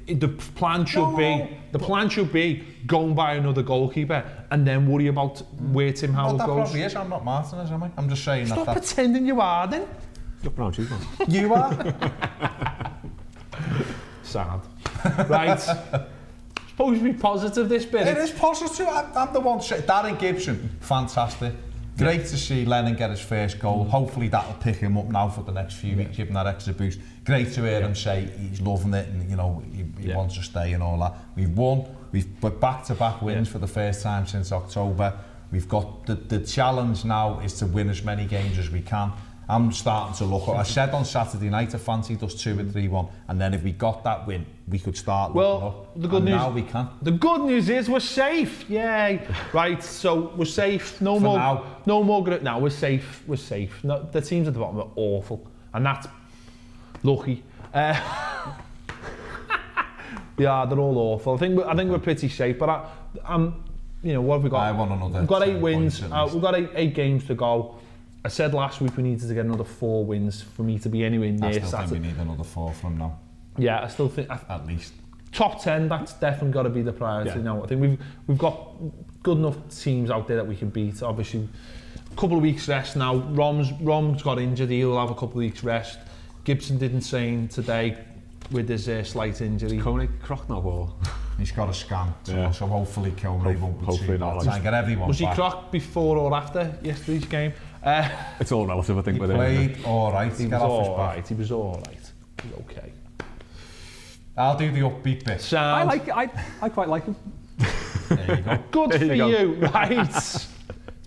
The plan should be go and buy another goalkeeper and then worry about where Tim Howard goes. That probably is. I'm not Martinez, am I? I'm just saying Stop pretending you are then. You're pronounce you, man. You are. Sad. Right. Supposed to be positive this bit. It is positive. I'm the one saying Darren Gibson, fantastic. Great to see Lennon get his first goal. Hopefully that'll pick him up now for the next few weeks, give him that extra boost. Great to hear him say he's loving it and you know he wants to stay and all that. We've won. We're back-to-back wins for the first time since October. We've got the challenge now is to win as many games as we can. I'm starting to look. I said on Saturday night I fancied us 2 or 3-1, and then if we got that win, we could start looking up. The good news. Now we can. The good news is we're safe. Yay! Right, so we're safe. No more. Now we're safe. We're safe. No, the teams at the bottom are awful, and that's lucky. Yeah, they're all awful. I think we're pretty safe, but you know, what have we got? I want another. We've got 8 wins. We've got eight games to go. I said last week we needed to get another 4 wins for me to be anywhere near. I still think we need another 4 from now. Yeah, I still think at least top 10. That's definitely got to be the priority now. I think we've got good enough teams out there that we can beat. Obviously, a couple of weeks rest now. Rom's got injured. He'll have a couple of weeks rest. Gibson didn't train today with his slight injury. Koenig croc now, or? He's got a scan, so hopefully Koenig won't be hopefully not. Try and get everyone Was back. he croc before or after yesterday's game? It's all relative, I think. He played all right. He was all right. He was all right. He was okay. I'll do the upbeat bit. I quite like him. There you go. Good for you, right? It's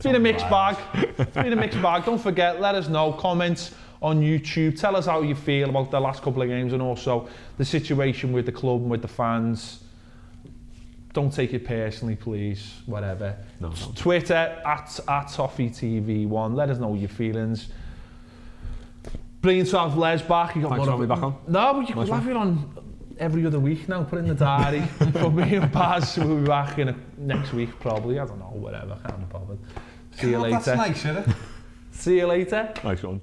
been a mixed bag. It's been a mixed bag. Don't forget, let us know. Comments on YouTube. Tell us how you feel about the last couple of games and also the situation with the club and with the fans. Don't take it personally, please. Whatever. No. Twitter at Toffee TV1. Let us know your feelings. Brilliant to have Les back. You got Thanks for having me back on. No, but you could have it on every other week now. Put it in the diary. For me and Baz, we'll be back next week probably. I don't know. Whatever. Can't be bothered. See you later. That's nice, isn't it? See you later. Nice one.